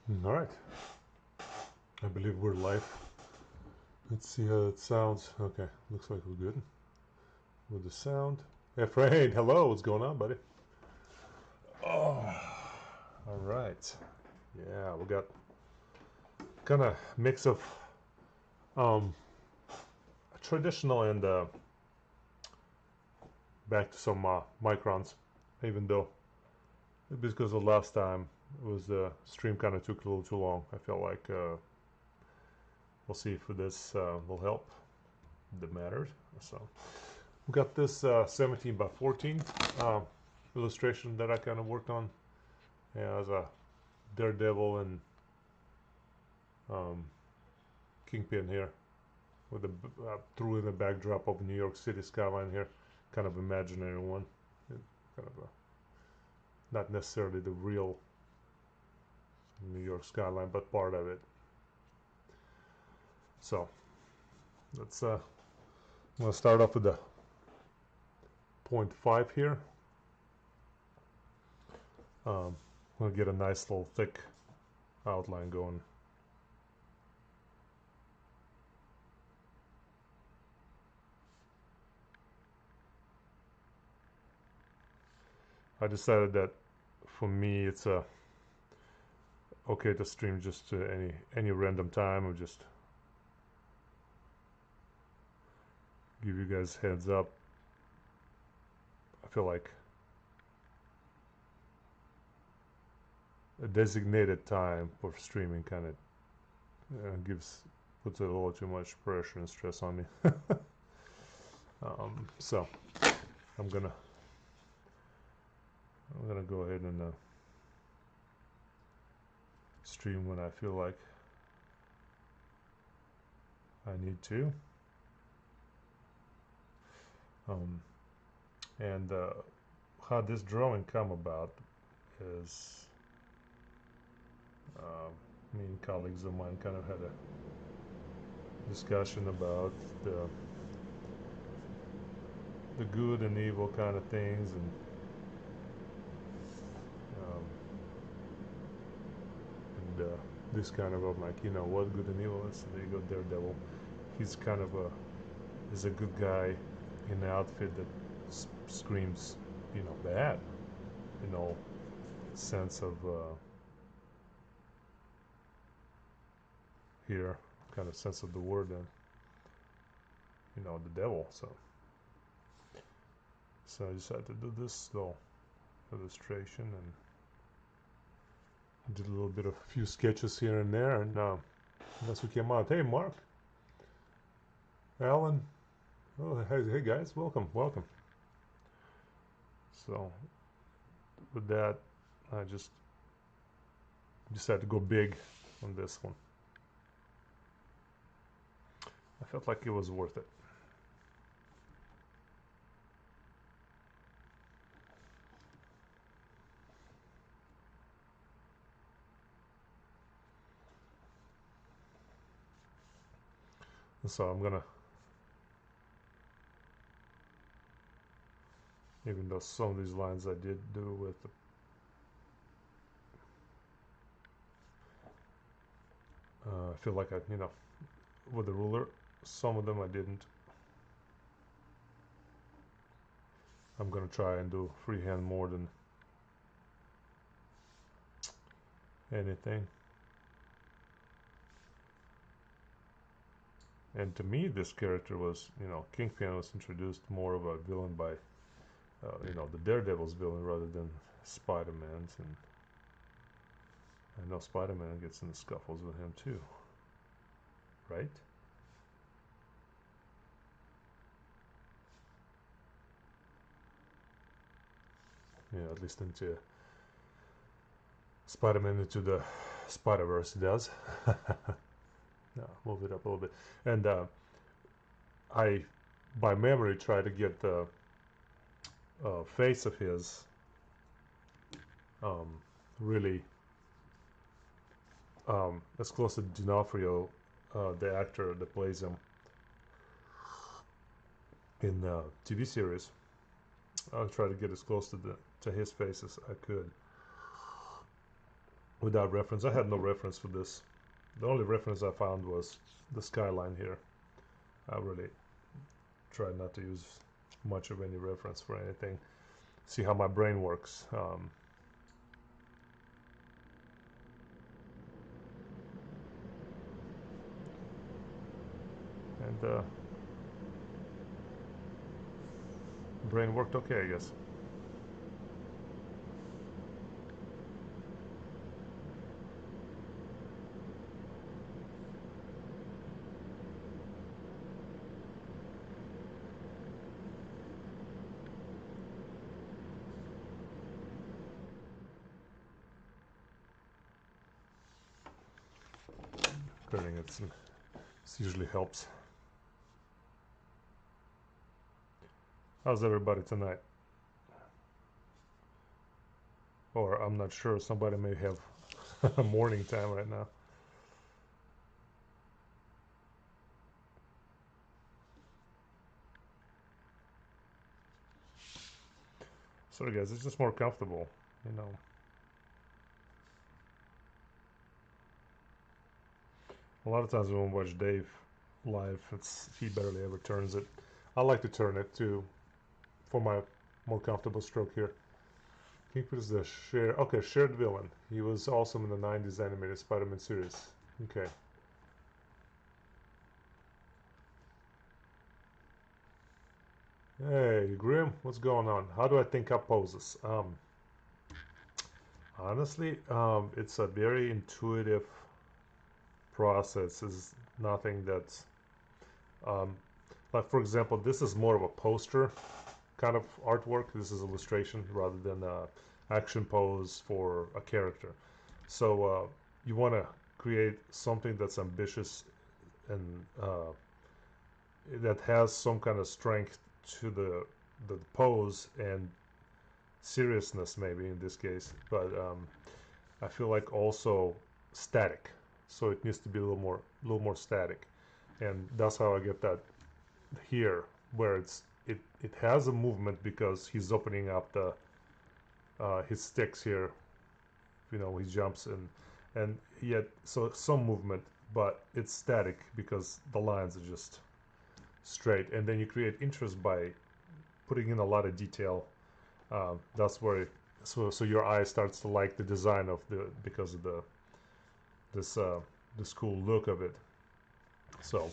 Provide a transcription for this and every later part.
All right, I believe we're live. Let's see how it sounds. Okay, looks like we're good with the sound. Afraid, hello, what's going on, buddy? Oh, all right. Yeah, we got kind of mix of um, traditional and back to some microns, even though because the last time it was the stream kind of took a little too long. I felt like we'll see if this will help the matters. So we got this 17 by 14 illustration that I kind of worked on as a Daredevil and Kingpin here with the threw in the backdrop of New York City skyline here, kind of imaginary one, kind of not necessarily the real New York skyline, but part of it. So let's I'm gonna start off with the 0.5 here. I'm gonna get a nice little thick outline going. I decided that for me it's okay to stream just any random time, or just give you guys heads up. I feel like a designated time for streaming kind of puts a little too much pressure and stress on me. So I'm gonna go ahead and stream when I feel like I need to. And how this drawing come about is me and colleagues of mine kind of had a discussion about the good and evil kind of things, and this kind of like, you know, what good and evil is. There you go, Daredevil. He's kind of is a good guy in an outfit that screams, you know, bad, in all sense of here, kind of sense of the word, and you know, the devil. So I decided to do this little illustration and did a little bit of a few sketches here and there, and that's what came out. Hey, Mark, Alan, oh, hey guys, welcome. So with that, I just decided to go big on this one. I felt like it was worth it. So I'm gonna, even though some of these lines I did do with the I feel like I, you know, with the ruler, some of them I didn't. I'm gonna try and do freehand more than anything. And to me, this character was, you know, Kingpin was introduced more of a villain by, you know, the Daredevil's villain rather than Spider-Man's. And I know Spider-Man gets in the scuffles with him too, right? Yeah, at least into Spider-Man into the Spider-Verse does. Yeah, move it up a little bit. And I, by memory, try to get the face of his really as close to D'Onofrio, the actor that plays him in the TV series. I'll try to get as close to his face as I could. without reference. I had no reference for this. The only reference I found was the skyline here. I really try not to use much of any reference for anything. See how my brain works. And brain worked okay, I guess. Clearing it usually helps. How's everybody tonight? Or I'm not sure, somebody may have morning time right now. Sorry guys, it's just more comfortable, you know. A lot of times when we watch Dave live, he barely ever turns it. I like to turn it for my more comfortable stroke here. Kingpin is the shared villain. He was awesome in the 90s animated Spider-Man series. Okay. Hey, Grim, what's going on? How do I think up poses? Honestly, it's a very intuitive process. It's nothing that's like, for example, this is more of a poster kind of artwork. This is illustration rather than action pose for a character. So you want to create something that's ambitious and that has some kind of strength to the pose and seriousness, maybe in this case. But I feel like also static. So it needs to be a little more static, and that's how I get that here, where it has a movement because he's opening up the his sticks here. You know, he jumps and yet so some movement, but it's static because the lines are just straight, and then you create interest by putting in a lot of detail. That's where so your eye starts to like the design of because of this cool look of it. So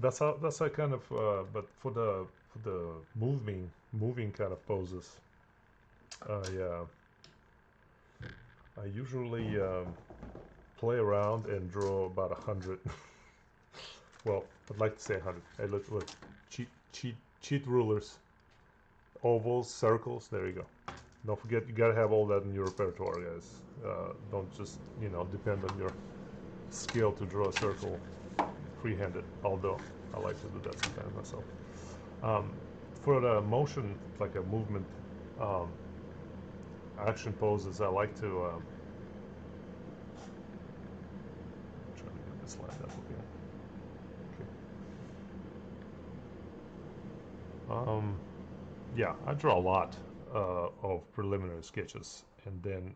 that's how kind of but for the moving kind of poses, yeah, I usually play around and draw about 100. Well, I'd like to say 100. Hey, look, cheat rulers, ovals, circles. There you go. Don't forget, you gotta have all that in your repertoire, guys. Don't just depend on your skill to draw a circle free-handed. Although I like to do that sometimes myself. For the motion, like a movement, action poses, I like to try to get this lined up again. Okay. Yeah, I draw a lot of preliminary sketches and then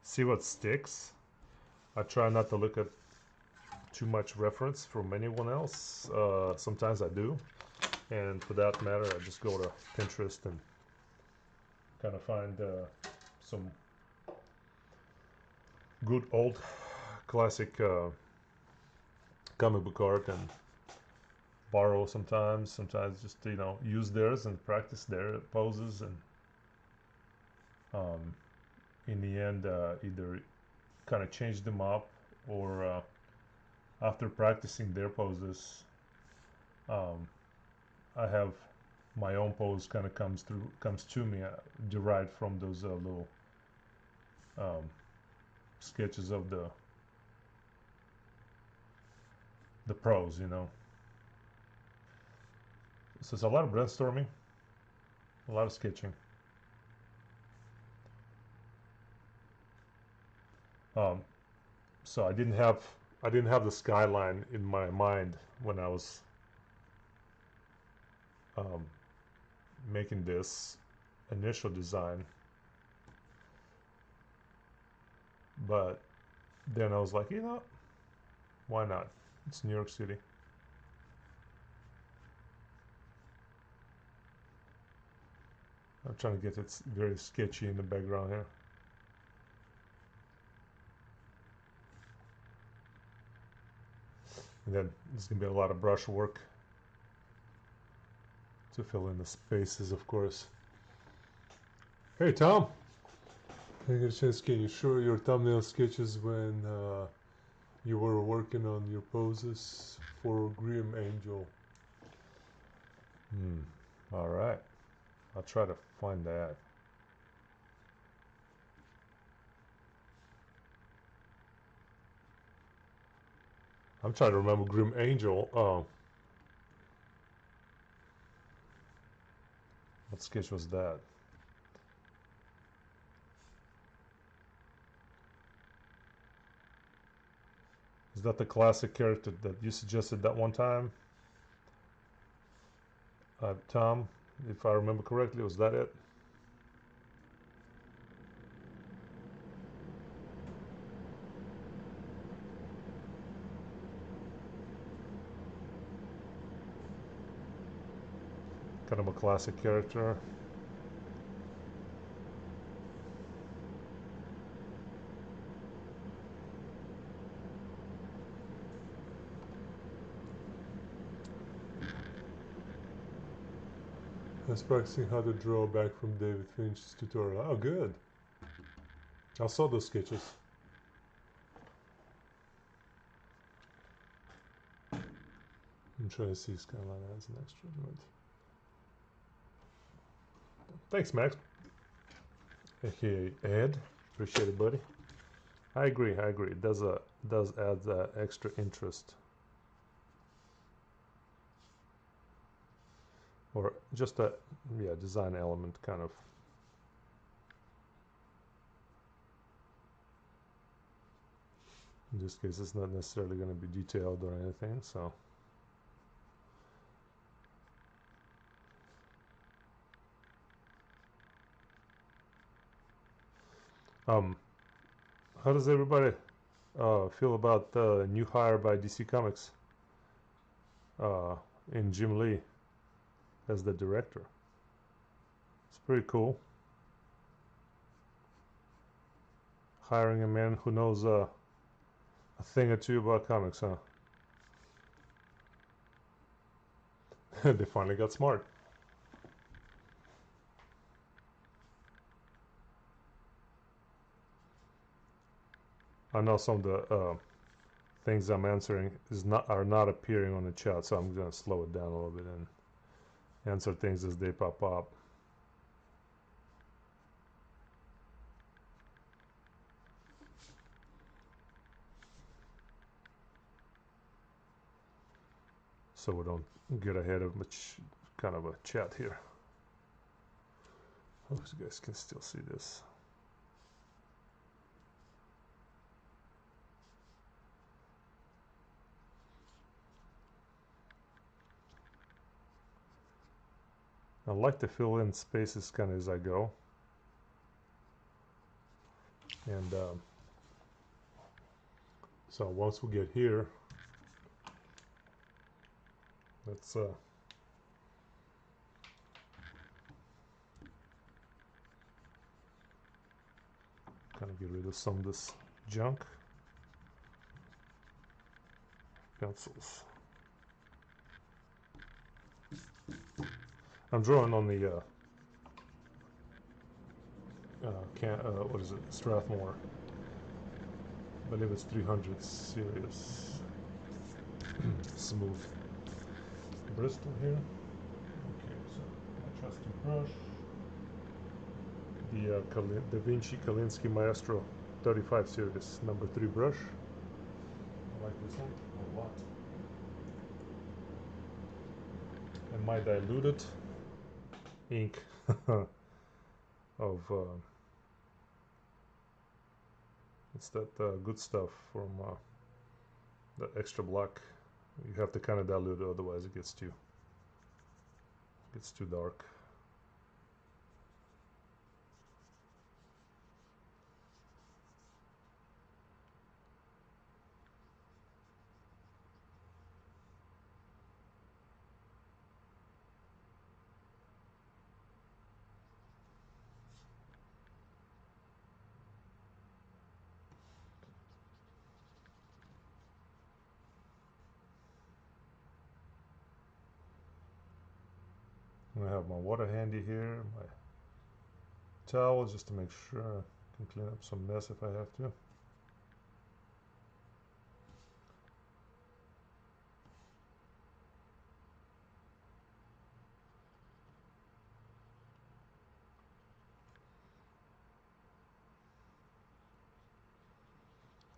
see what sticks. I try not to look at too much reference from anyone else. Sometimes I do, and for that matter, I just go to Pinterest and kind of find some good old classic comic book art and borrow sometimes just use theirs and practice their poses, and in the end either kind of change them up or after practicing their poses I have my own pose kind of comes to me derived from those little sketches of the pros, So it's a lot of brainstorming, a lot of sketching. So I didn't have the skyline in my mind when I was making this initial design. but then I was like, you know, why not? It's New York City. I'm trying to get it very sketchy in the background here. And then there's going to be a lot of brush work to fill in the spaces, of course. Hey, Tom! Hey, chance, can you show your thumbnail sketches when you were working on your poses for Grim Angel? Alright. I'll try to find that. I'm trying to remember Grim Angel. What sketch was that? Is that the classic character that you suggested that one time? Tom, if I remember correctly, was that it? Kind of a classic character. I was practicing how to draw back from David Finch's tutorial. Oh, good. I saw those sketches. I'm trying to see Skyline as an extra. Right. Thanks, Max. AKA Ed. Appreciate it, buddy. I agree. It does add that extra interest. Or just a design element kind of. In this case, it's not necessarily going to be detailed or anything, so. How does everybody feel about the new hire by DC Comics in Jim Lee as the director? It's pretty cool. Hiring a man who knows a thing or two about comics, huh? They finally got smart. I know some of the things I'm answering are not appearing on the chat, so I'm going to slow it down a little bit and answer things as they pop up. So we don't get ahead of much kind of a chat here. Hope you guys can still see this. I like to fill in spaces kind of as I go. And so once we get here, let's kind of get rid of some of this junk. Pencils. I'm drawing on the what is it? Strathmore. I believe it's 300 series. Smooth Bristol here. Okay, so my trusty brush. The Da Vinci Kalinsky Maestro 35 series, number 3 brush. I like this one a lot. And my diluted ink of it's that good stuff from the extra black. You have to kind of dilute it, otherwise it gets too dark. I have my water handy here, my towel just to make sure I can clean up some mess if I have to.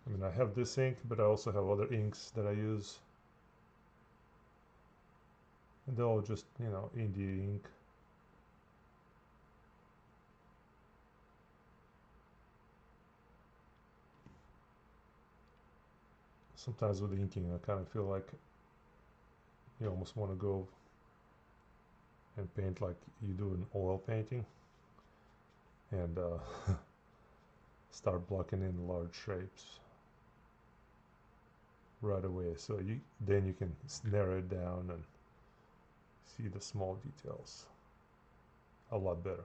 I mean, I have this ink, but I also have other inks that I use. And they're all just, you know, indie ink. Sometimes with inking, I kind of feel like you almost want to go and paint like you do in oil painting. And start blocking in large shapes right away, so then you can narrow it down and see the small details a lot better.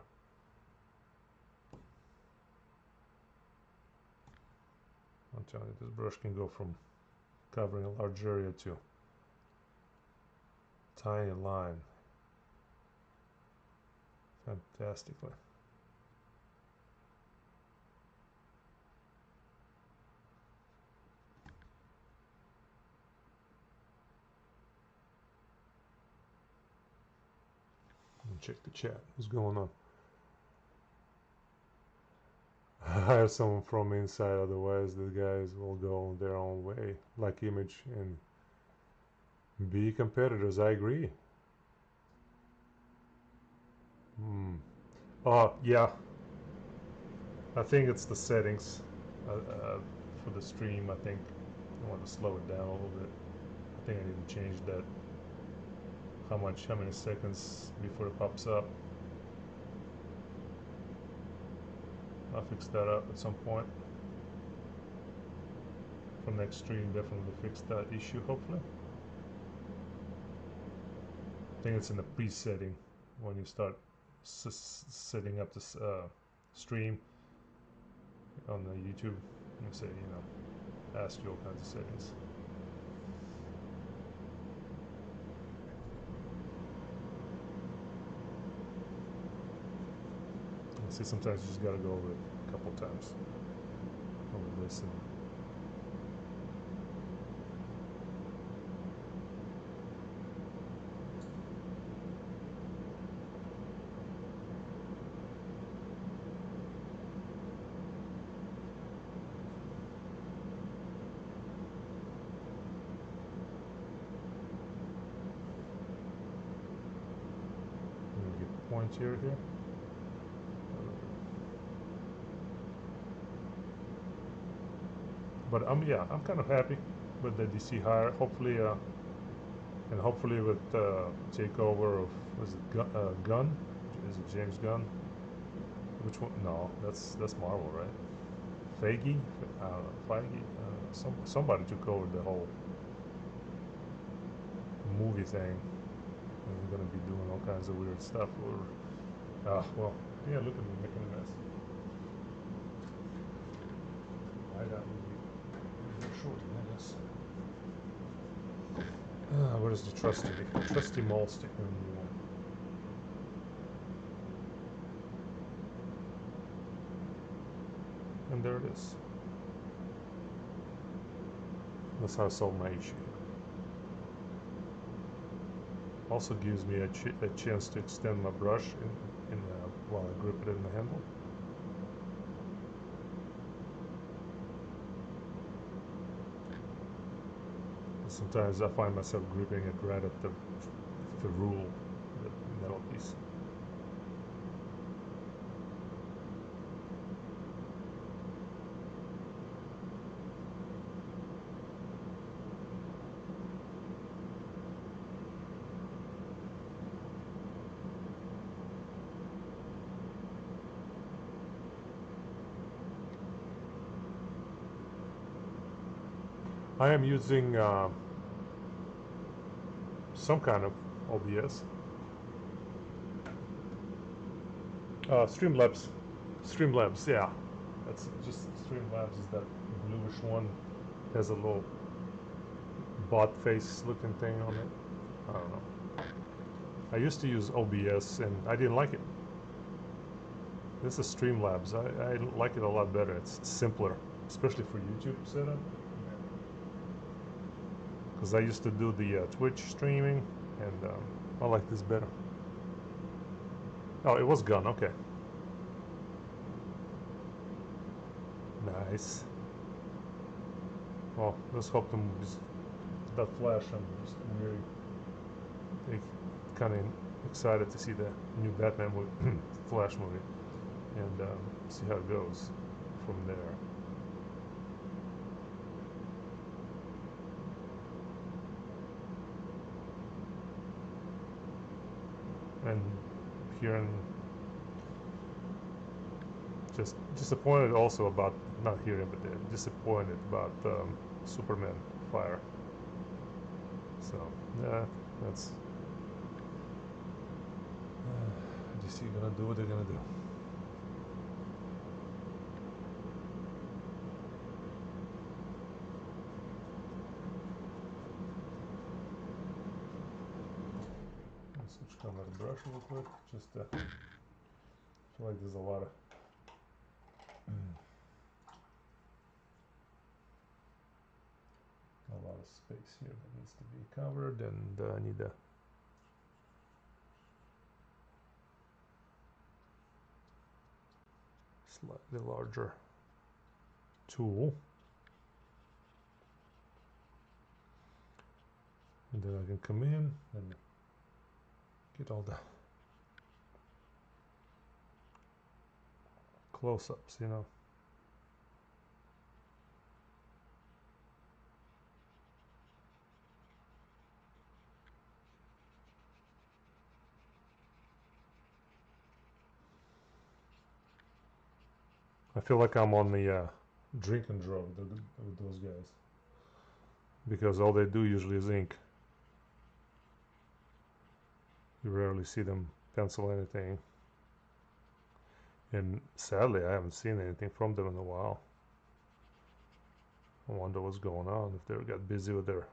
I'm telling you, this brush can go from covering a large area to tiny line fantastically. Check the chat. What's going on? Hire someone from inside, otherwise the guys will go their own way. Like Image and be competitors. I agree. Yeah. I think it's the settings for the stream. I think I want to slow it down a little bit. I think I need to change that. How many seconds before it pops up. I'll fix that up at some point. For next stream, definitely fix that issue, hopefully. I think it's in the pre-setting when you start setting up this stream on the YouTube. You say, you know, ask you all kinds of settings. See, sometimes you just gotta go over it a couple times. Over this and get pointier here. But I'm kind of happy with the DC hire. Hopefully, and hopefully with takeover of Gunn? Is it James Gunn? Which one? No, that's Marvel, right? Feige? Feige? Somebody took over the whole movie thing, and we're gonna be doing all kinds of weird stuff. Well, yeah, look at me making a mess. I got shorty, I guess. Where's the trusty malt stick? And there it is. That's how I solve my issue. Also gives me a chance to extend my brush while I grip it in the handle. Sometimes I find myself gripping it right at the rule, the metal piece. I am using some kind of OBS. Streamlabs, yeah. That's just Streamlabs is that bluish one. Has a little bot face looking thing on it. I don't know. I used to use OBS and I didn't like it. This is Streamlabs. I like it a lot better. It's simpler, especially for YouTube setup. Because I used to do the Twitch streaming, and I like this better. Oh, it was gone. Okay. Nice. Well, let's hope that Flash. I'm just really kind of excited to see the new Batman movie, Flash movie, and see how it goes from there. And hearing, just disappointed also about, not hearing, but disappointed about Superman Fire. So yeah, that's DC gonna do what they're gonna do. Switch color brush real quick, just I feel like there's a lot of space here that needs to be covered, and I need a slightly larger tool, and then I can come in and get all the close-ups, you know. I feel like I'm on the drink and draw with those guys, because all they do usually is ink. You rarely see them pencil anything, and sadly I haven't seen anything from them in a while. I wonder what's going on, if they got busy with their,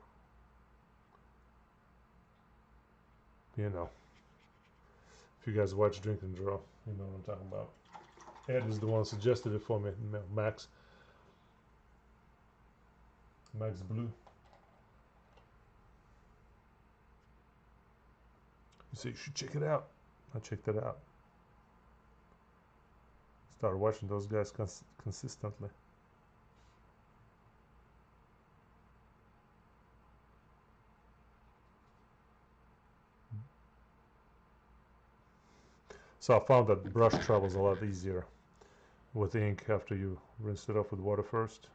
you know, if you guys watch Drink and Draw, you know what I'm talking about. Ed is the one who suggested it for me, Max Blue. You say you should check it out. I checked it out. Started watching those guys consistently. So I found that brush travels a lot easier with ink after you rinse it off with water first,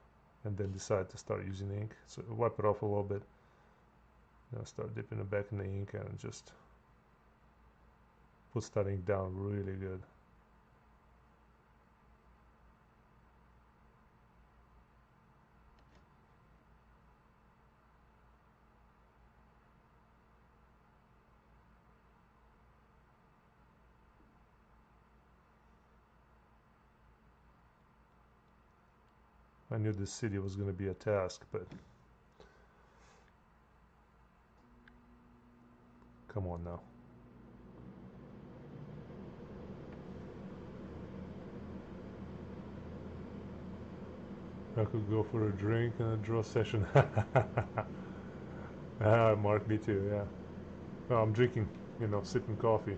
and then decide to start using ink. So wipe it off a little bit, then start dipping it back in the ink, and just puts that ink down really good. I knew this city was going to be a task, but come on now. I could go for a drink and a draw session. Mark, me too, yeah. No, I'm drinking, you know, sipping coffee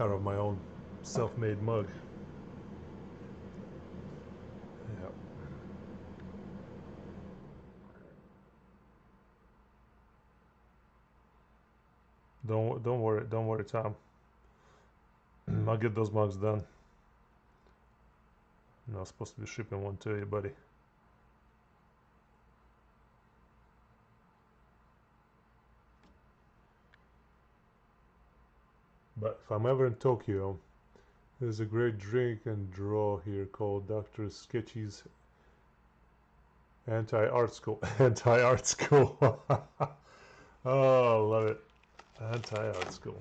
out of my own self-made mug. Yeah. Don't worry, Tom. I'll get those mugs done. I'm not supposed to be shipping one to you, buddy. But if I'm ever in Tokyo, there's a great drink and draw here called Dr. Sketchy's Anti-Art School. Anti-Art School. Oh, love it. Anti-Art School.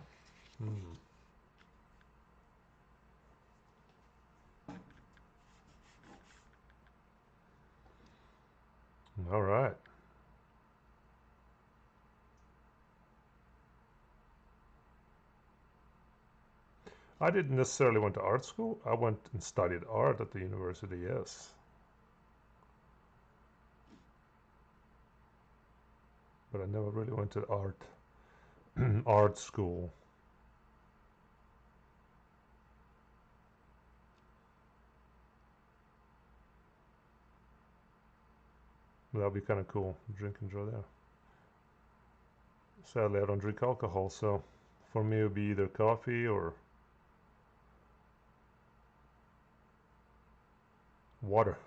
All right. I didn't necessarily went to art school. I went and studied art at the university, yes. But I never really went to art art school. That'll be kind of cool. Drink and draw there. Sadly, I don't drink alcohol, so for me it would be either coffee or water.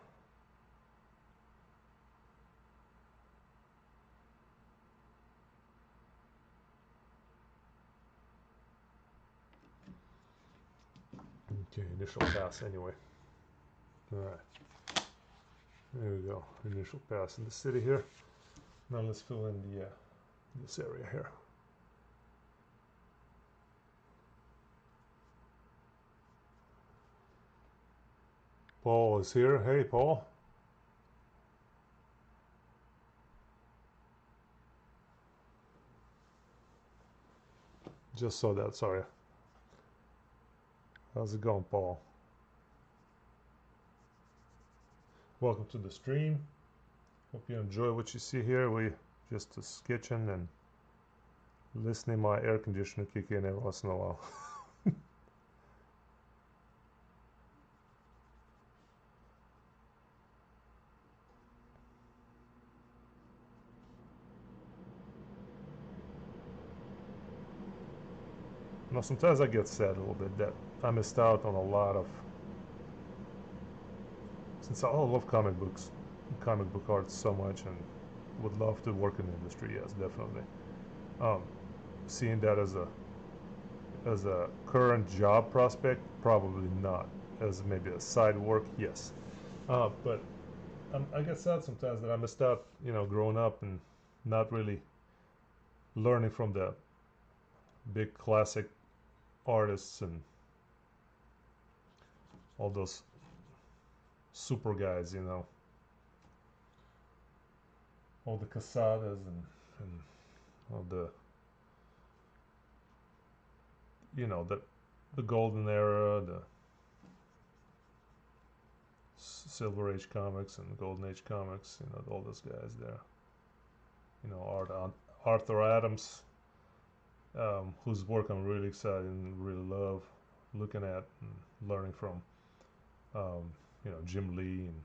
Okay, initial pass anyway. Alright. There we go. Initial pass in the city here. Now let's fill in the this area here. Paul is here. Hey, Paul. Just saw that, sorry. How's it going, Paul? Welcome to the stream. Hope you enjoy what you see here. We just sketching and listening my air conditioner kick in every once in a while. Now sometimes I get sad a little bit that I missed out on a lot of, since I love comic books, comic book art so much, and would love to work in the industry. Yes, definitely. Seeing that as a current job prospect, probably not. As maybe a side work, yes. But I get sad sometimes that I missed out, you know, growing up and not really learning from the big classic artists and all those super guys, you know, all the Casadas and all the, you know, the golden era, the Silver Age comics and Golden Age comics, you know, all those guys there. You know, Arthur Adams, whose work I'm really excited and really love looking at and learning from. You know, Jim Lee, and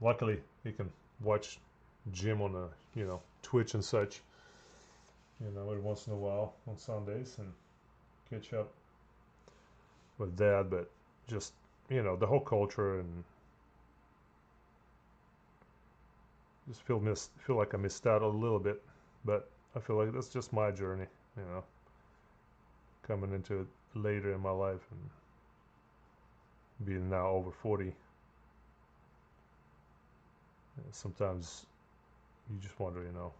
luckily you can watch Jim on a, you know, Twitch and such, you know, every once in a while on Sundays and catch up with that. But just, you know, the whole culture, and just feel like I missed out a little bit. But I feel like that's just my journey, you know, coming into it later in my life and being now over 40. Sometimes you just wonder, you know,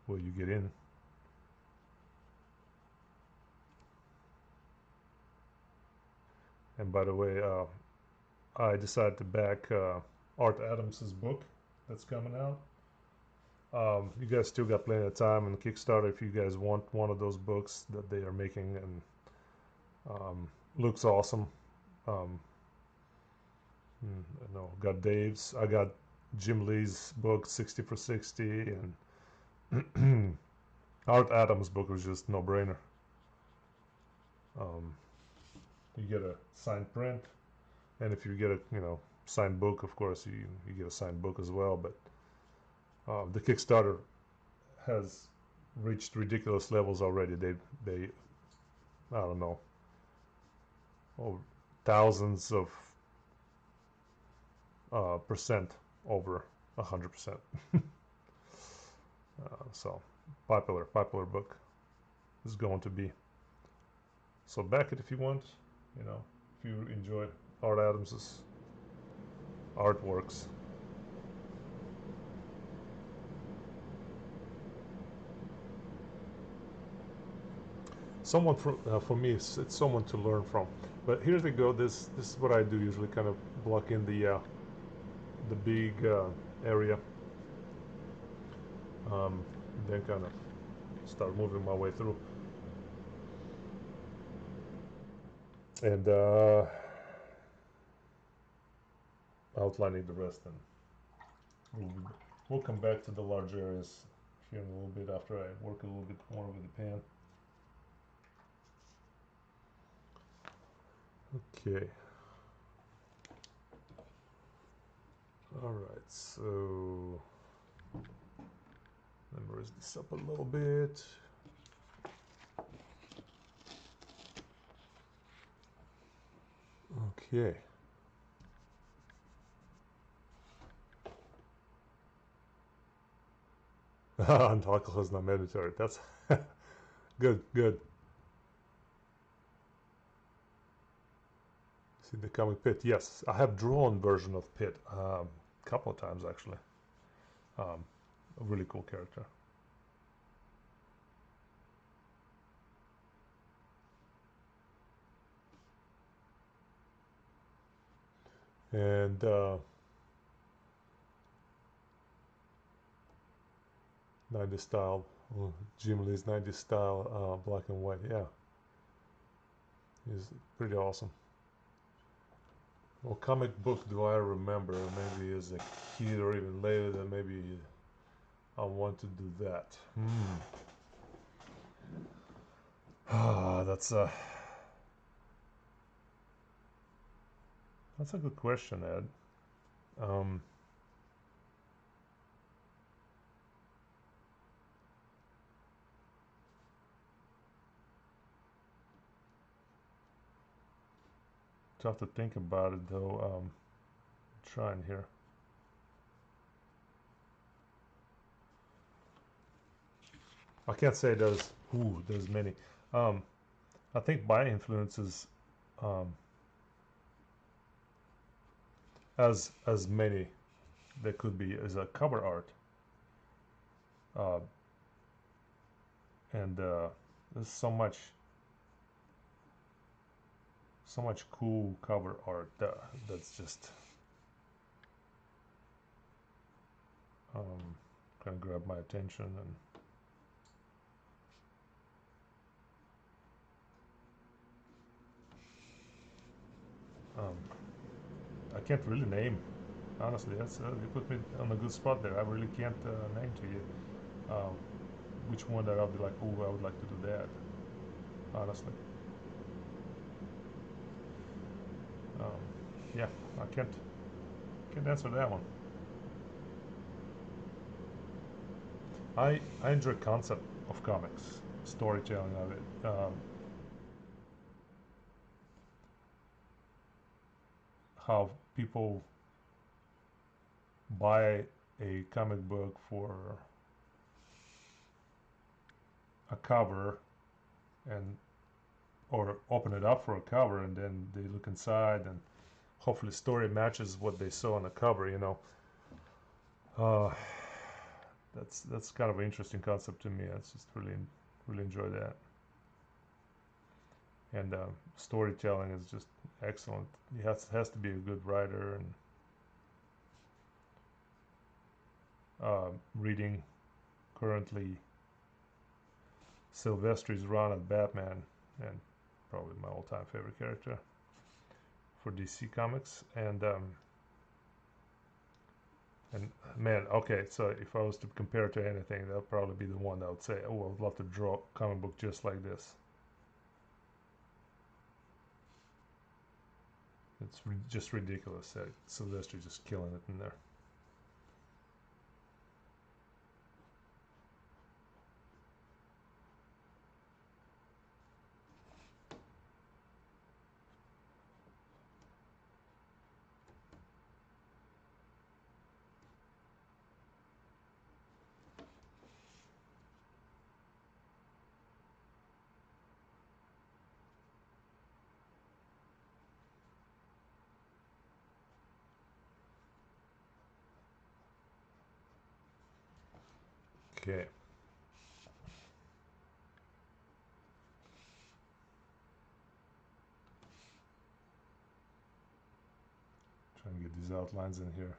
will you get in? And by the way, I decided to back Art Adams's book that's coming out. You guys still got plenty of time on Kickstarter if you guys want one of those books that they are making, and looks awesome. I know, got Dave's, I got Jim Lee's book 60 for 60, and Art Adams' book was just no brainer. You get a signed print, and if you get a, you know, signed book, of course you get a signed book as well. But the Kickstarter has reached ridiculous levels already. They I don't know, thousands of percent over 100%. So popular book is going to be. So back it if you want, you know, if you enjoy Art Adams's artworks. Someone for me, it's someone to learn from. But here we go. This is what I do usually, kind of block in the big area, then kind of start moving my way through. And outlining the rest, and we'll come back to the large areas here in a little bit after I work a little bit more with the pan. Okay. Alright, so let me raise this up a little bit. Okay. Alcohol is not mandatory. That's good, good. See the comic Pit. Yes, I have drawn version of Pit a couple of times actually. A really cool character. And 90s style, Jim Lee's 90s style, black and white. Yeah, he's pretty awesome. Well, comic book do I remember? Maybe as a kid or even later, that maybe I want to do that. That's a good question, Ed. Tough to think about it though. Trying here. I can't say there's many. I think my influences as many there could be as a cover art, and there's so much cool cover art that's just kind of grab my attention. And I can't really name, honestly. That's you put me on a good spot there. I really can't name to you which one that I'll be like, oh, I would like to do that, honestly. Yeah, I can't answer that one. I enjoy concept of comics, storytelling of it. How people buy a comic book for a cover, and or open it up for a cover, and then they look inside, and hopefully the story matches what they saw on the cover. You know, that's kind of an interesting concept to me. I just really enjoy that. And storytelling is just excellent. He has to be a good writer. And reading currently Silvestri's run at Batman, and probably my all-time favorite character for DC Comics. And man, okay, so if I was to compare it to anything, that would probably be the one that I would say, oh, I would love to draw a comic book just like this. It's just ridiculous that Silvestri just killing it in there. Okay. Trying to get these outlines in here.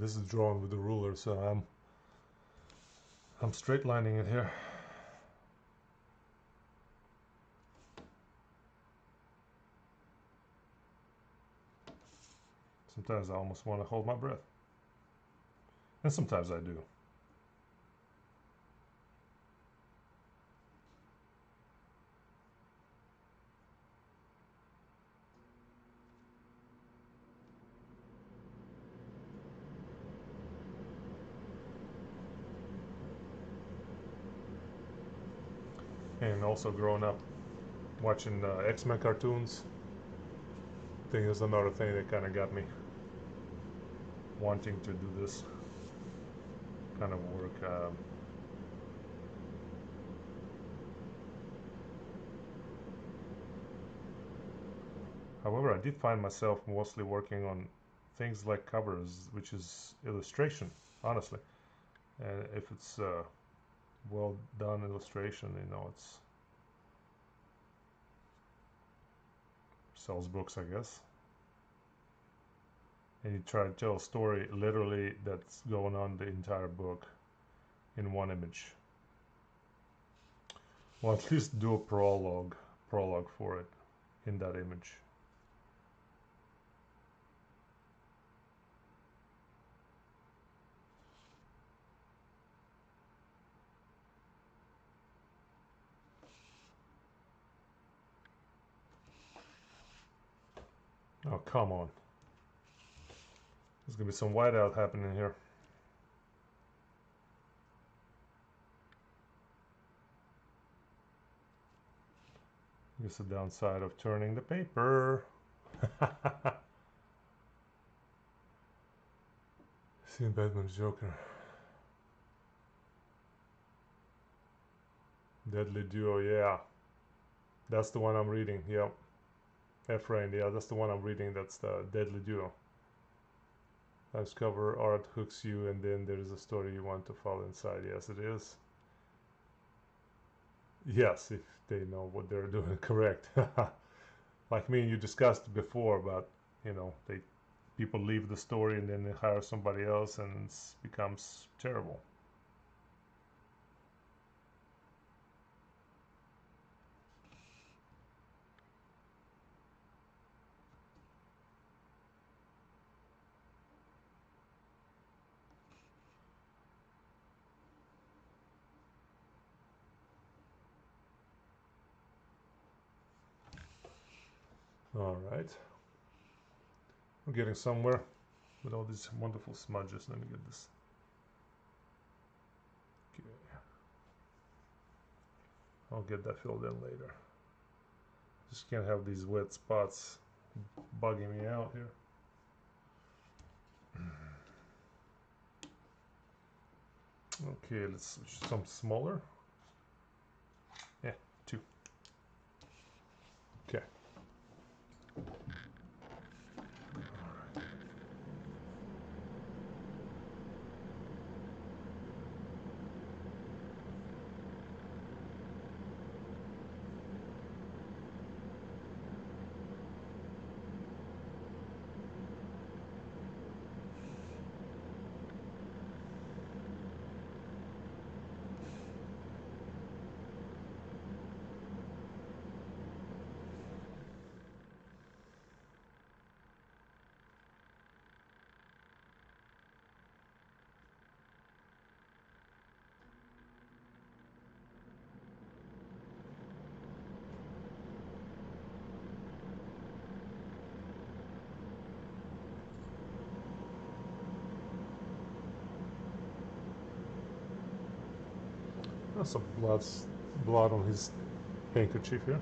this is drawn with the ruler, so I'm straight lining it here. Sometimes I almost want to hold my breath. And sometimes I do. And also growing up watching X-Men cartoons, I think is another thing that kind of got me wanting to do this kind of work. However, I did find myself mostly working on things like covers, which is illustration, honestly. And if it's well done illustration, you know, it's sells books, I guess. And you try to tell a story literally that's going on the entire book in one image. Well, at least do a prologue for it in that image. Oh, come on. There's gonna be some whiteout happening here. Here's the downside of turning the paper. Seen Batman's Joker. Deadly Duo, yeah. That's the one I'm reading, yep. F-Rain, yeah, that's the one I'm reading. That's the Deadly Duo. As cover art hooks you, and then there is a story you want to follow inside. Yes, it is. Yes, if they know what they're doing, correct. Like me and you discussed before about, you know, people leave the story and then they hire somebody else and it becomes terrible. All right, we're getting somewhere with all these wonderful smudges. Let me get this. Okay, I'll get that filled in later. Just can't have these wet spots bugging me out here. Okay, let's switch some smaller. Yeah, 2. Okay. There's some blood on his handkerchief here.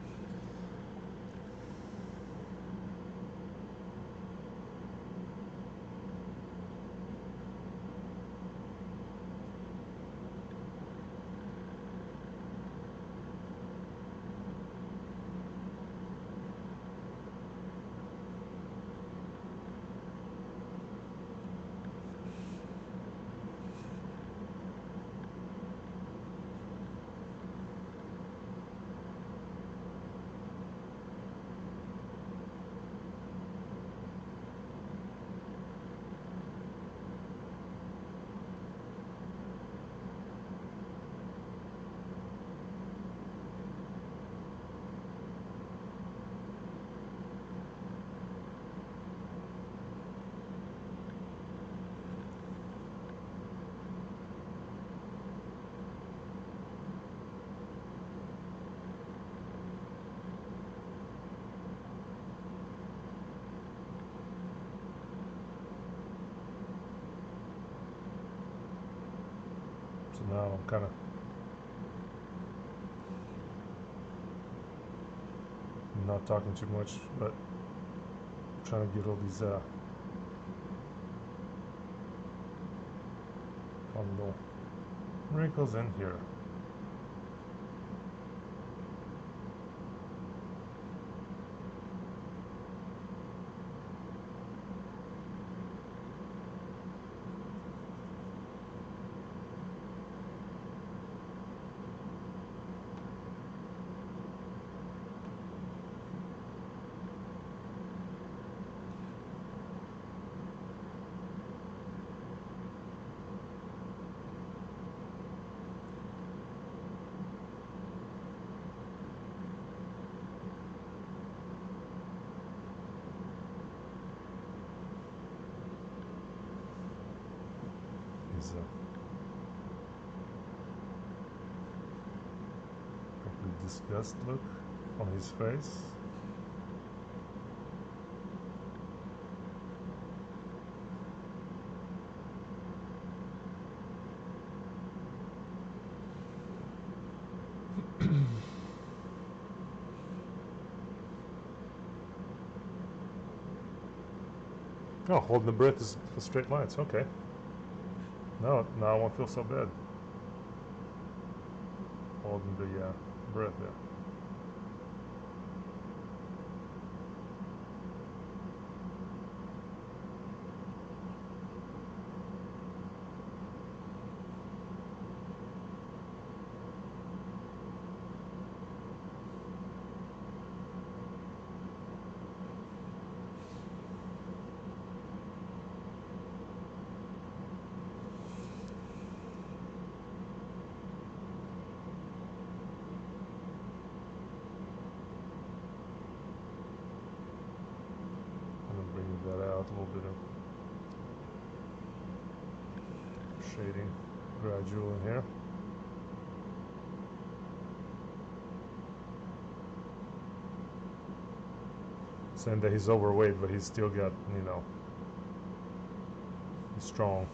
So now I'm kind of not talking too much, but trying to get all these fun little wrinkles in here. Complete disgust look on his face. Oh, holding the breath is for straight lines. Okay. Now I won't feel so bad. Holding the breath there. That out a little bit of shading gradual in here. Saying that he's overweight, but he's still got, you know, he's strong.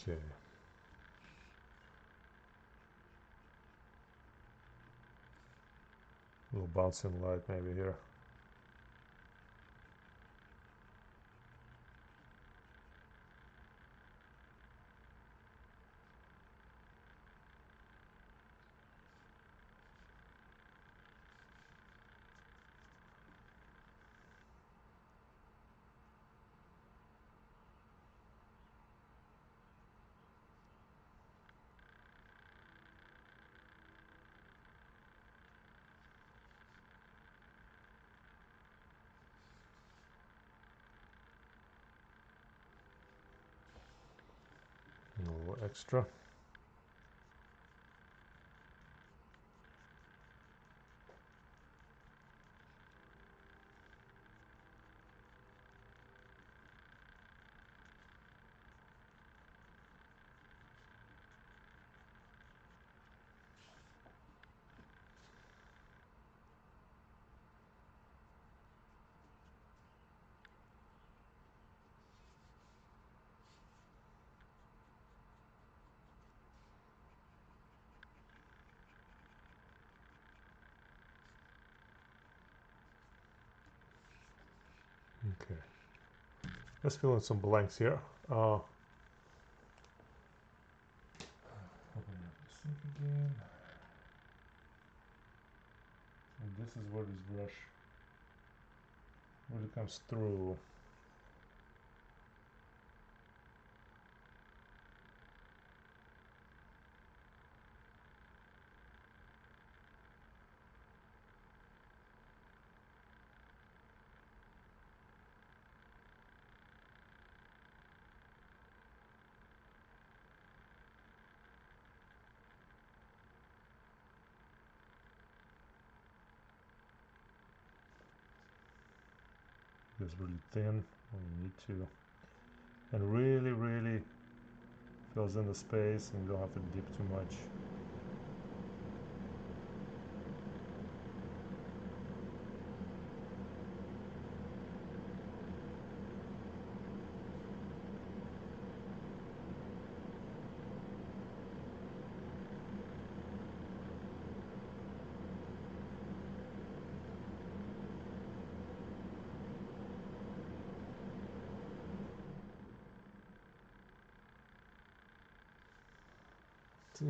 Okay. A little bouncing light maybe here. A little extra. Okay, let's fill in some blanks here. Open up the sink again. And this is where this brush really comes through. goes really thin when you need to, and really fills in the space, and you don't have to dip too much.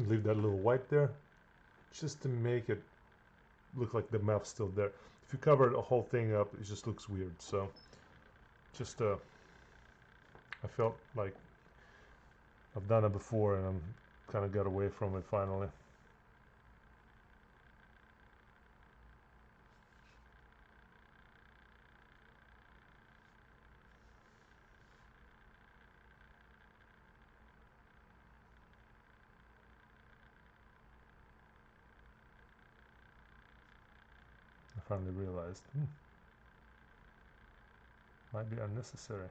Leave that little white there just to make it look like the map's still there. If you cover the whole thing up, it just looks weird. So just I felt like I've done it before and I'm kind of got away from it finally. I finally realized might be unnecessary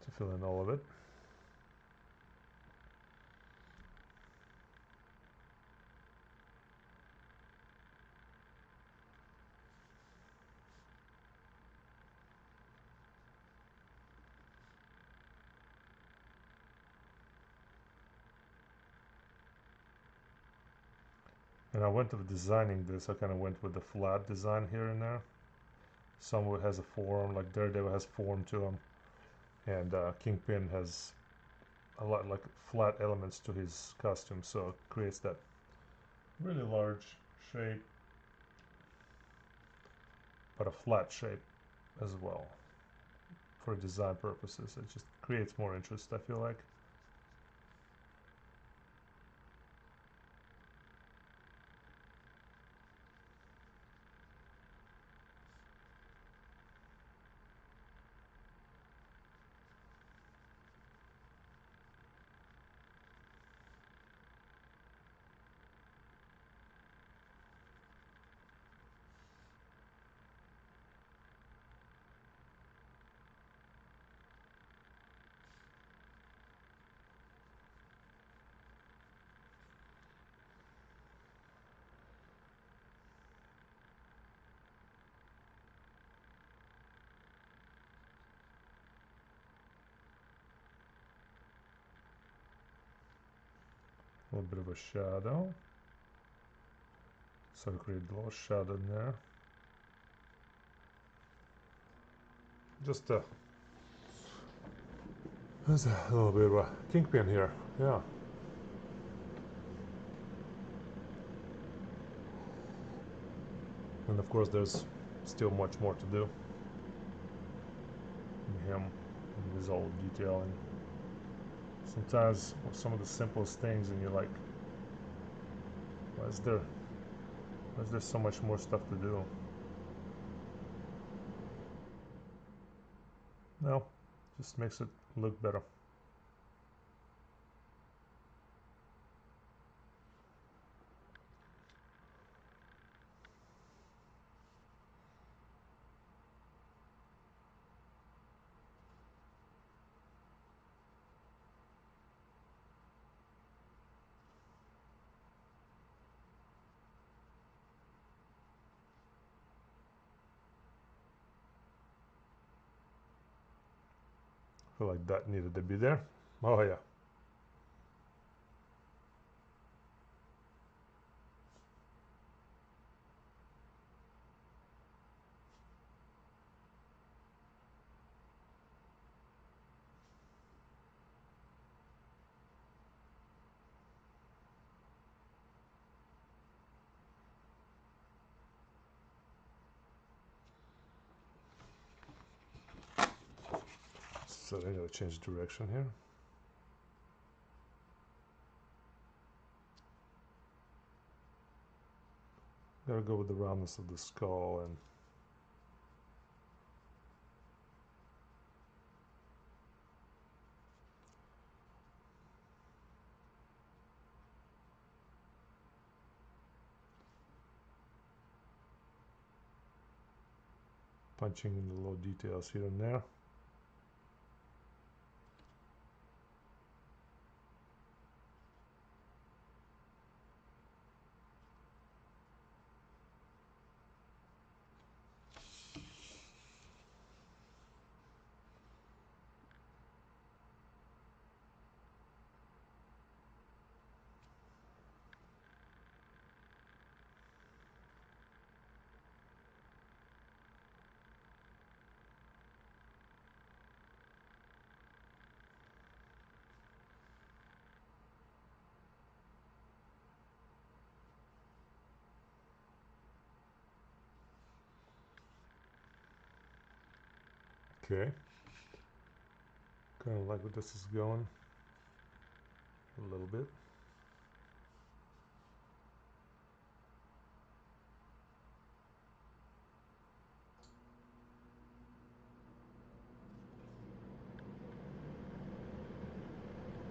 to fill in all of it. And I went to designing this, I kind of went with the flat design here and there. Some of it has a form, like Daredevil has form to him, and Kingpin has a lot like flat elements to his costume, so it creates that really large shape, but a flat shape as well. For design purposes, it just creates more interest, I feel like. A little bit of a shadow, so I create a little shadow in there. Just there's a little bit of a Kingpin here, yeah. And of course there's still much more to do in him, and his old detailing. Sometimes some of the simplest things and you're like, why is there so much more stuff to do? No, just makes it look better. I feel like that needed to be there. Oh yeah. So I gotta change direction here. Gotta go with the roundness of the skull and punching in the little details here and there. Okay, kind of like where this is going a little bit.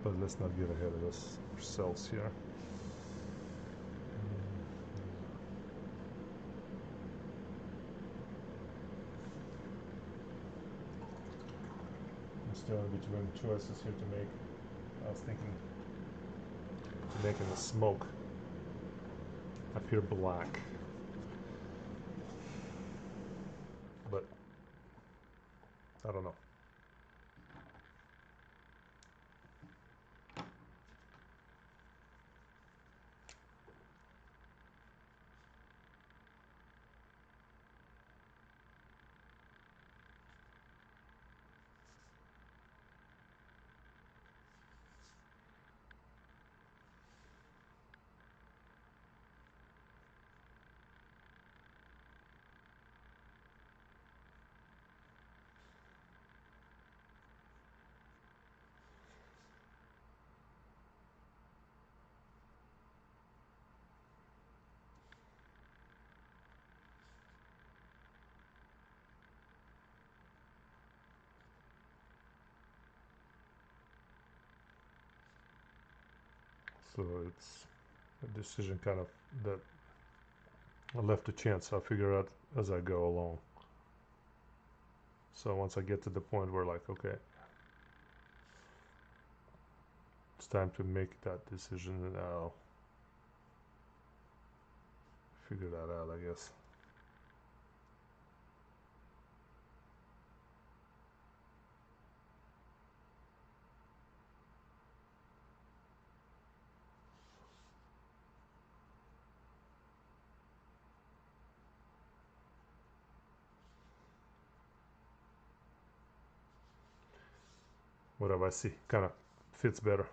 But let's not get ahead of us ourselves here. I'm still between choices here to make. I was thinking to making the smoke appear black, but I don't know. So it's a decision kind of that I left to chance. I'll figure out as I go along. So once I get to the point where like, okay, it's time to make that decision, and I'll figure that out, I guess. Whatever I see kind of fits better.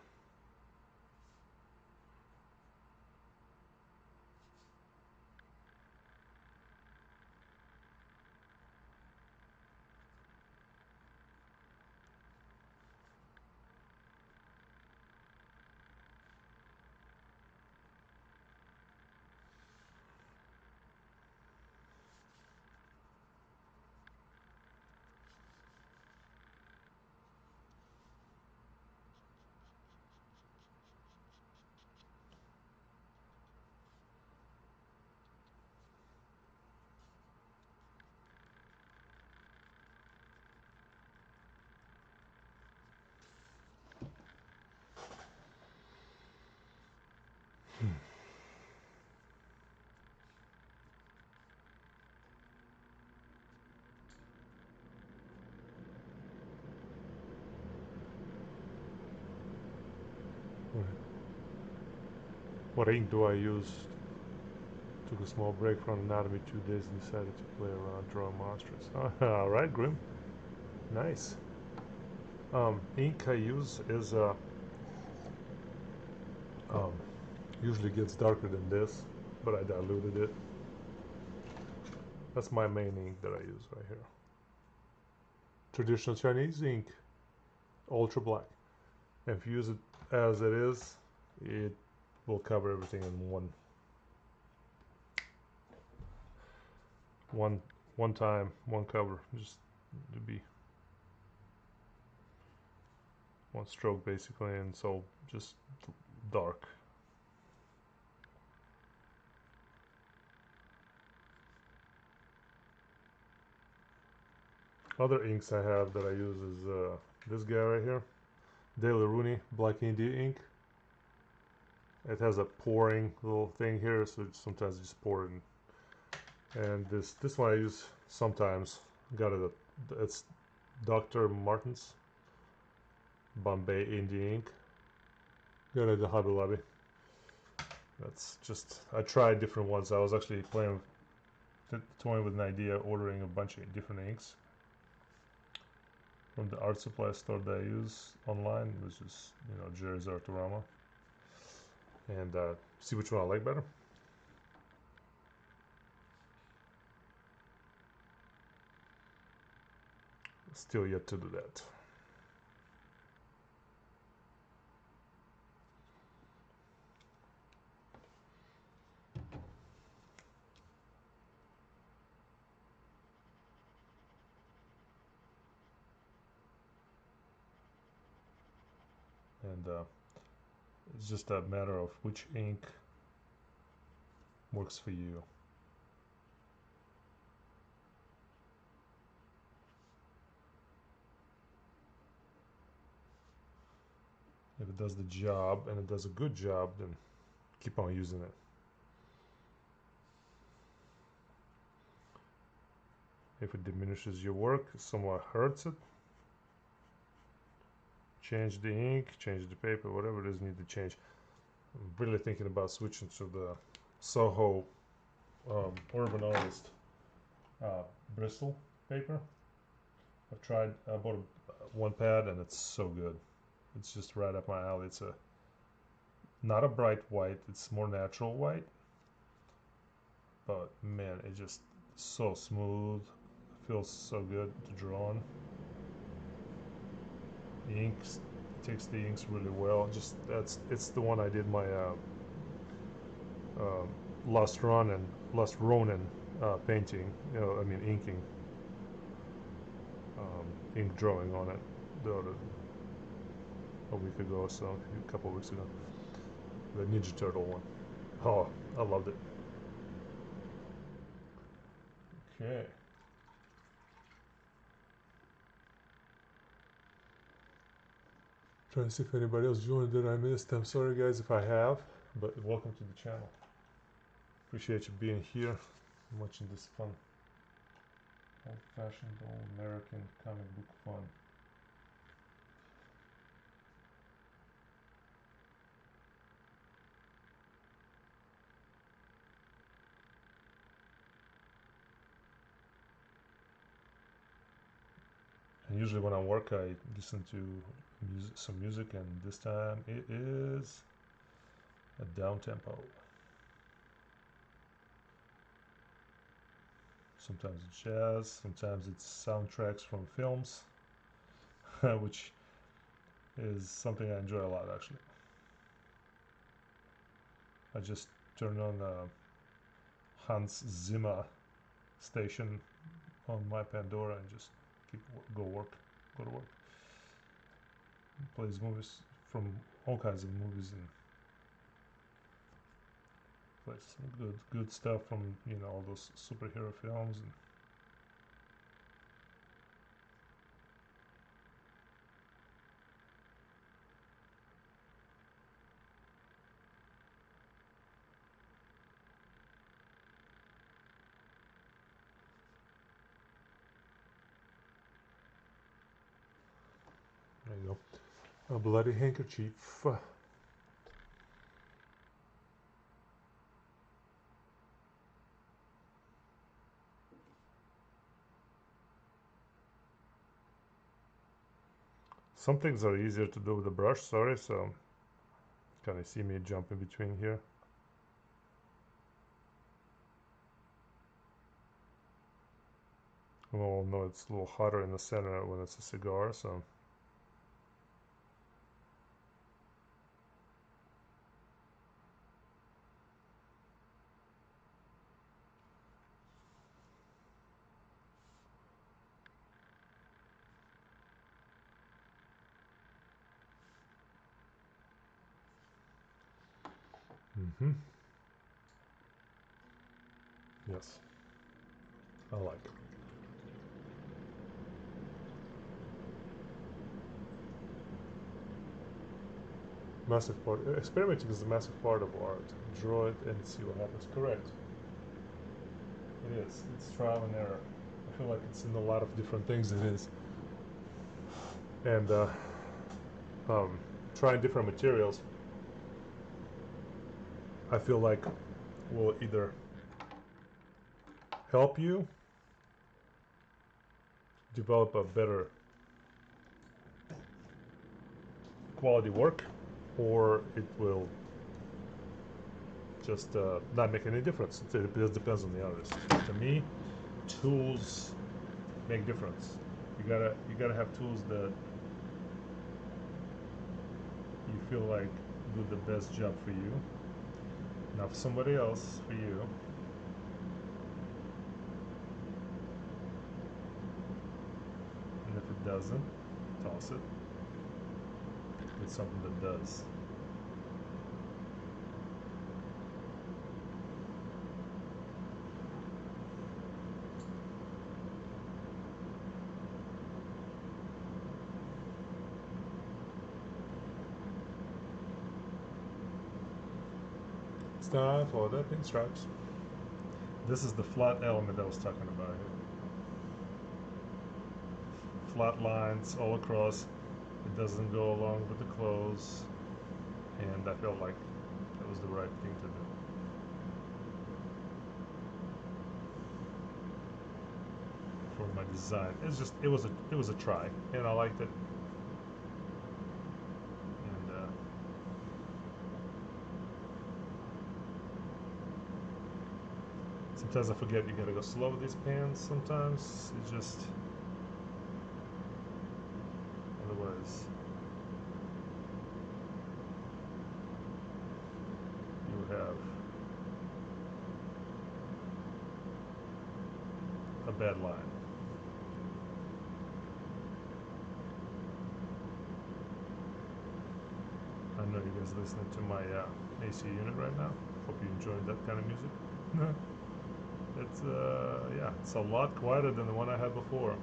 What ink do I use? Took a small break from anatomy 2 days and decided to play around drawing monsters. Alright, Grim. Nice. Ink I use is usually gets darker than this, but I diluted it. That's my main ink that I use right here. Traditional Chinese ink, ultra black. And if you use it as it is, it will cover everything in one time, one cover, just to be one stroke basically, and so just dark. Other inks I have that I use is this guy right here, Daily Rooney Black India ink. It has a pouring little thing here, so sometimes you just pour it in. And this one I use sometimes. Got it at, it's Dr. Martens Bombay India ink. Got it at the Hobby Lobby. That's just, I tried different ones. I was actually toying with an idea, ordering a bunch of different inks from the art supply store that I use online, which is, you know, Jerry's Artorama, and see which one I like better. Still yet to do that. And it's just a matter of which ink works for you. If it does the job and it does a good job, then keep on using it. If it diminishes your work, somewhat hurts it, change the ink, change the paper, whatever it is need to change. I'm really thinking about switching to the Soho Urban Artist Bristol paper. I bought one pad and it's so good. It's just right up my alley. It's not a bright white, it's more natural white, but man, it's just so smooth, feels so good to draw on. The inks, takes the inks really well. Just it's the one I did my Lost Ronin painting, you know, I mean inking, ink drawing on it a week ago or so, a couple of weeks ago. The Ninja Turtle one. Oh, I loved it. Okay. Trying to see if anybody else joined that I missed. I'm sorry guys if I have, but welcome to the channel. Appreciate you being here, watching this fun, old-fashioned, old American comic book fun. And usually when I work, I listen to some music, and this time it is a down tempo. Sometimes it's jazz, sometimes it's soundtracks from films, which is something I enjoy a lot actually. I just turned on Hans Zimmer station on my Pandora and just go to work. Plays movies from all kinds of movies and plays some good stuff from, you know, all those superhero films. And there you go. A bloody handkerchief. Some things are easier to do with the brush, sorry, so can you see me jump in between here? Oh no, it's a little hotter in the center when it's a cigar, so yes, I like it. Massive part. Experimenting is a massive part of art. Draw it and see what happens. Correct. It is. It's trial and error. I feel like it's in a lot of different things. It is. And trying different materials, I feel like will either help you develop a better quality work, or it will just not make any difference. It just depends on the artist. To me, tools make difference. You gotta have tools that you feel like do the best job for you, not for somebody else, for you. And if it doesn't, toss it. It's something that does. It's time for the pinstripes. This is the flat element I was talking about here. Flat lines all across. It doesn't go along with the clothes, and I felt like that was the right thing to do. For my design, it was a try, and I liked it. And sometimes I forget you gotta go slow with these pans. Sometimes it just otherwise you have a bad line. I know you guys listening to my AC unit right now. Hope you enjoyed that kind of music. It's yeah, it's a lot quieter than the one I had before.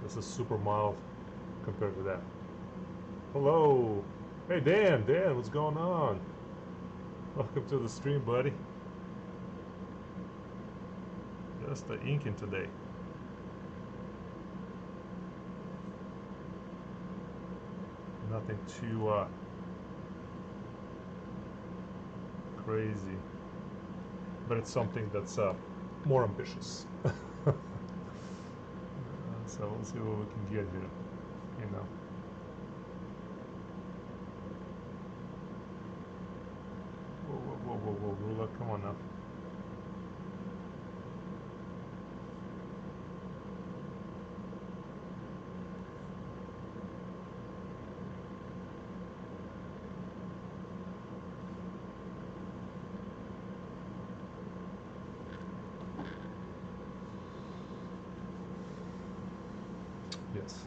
This is super mild compared to that. Hello! Hey Dan, what's going on? Welcome to the stream, buddy. Just the inking today. Nothing too crazy, but it's something that's more ambitious. So we'll see what we can get here, you know. Whoa, ruler, come on now. Yes.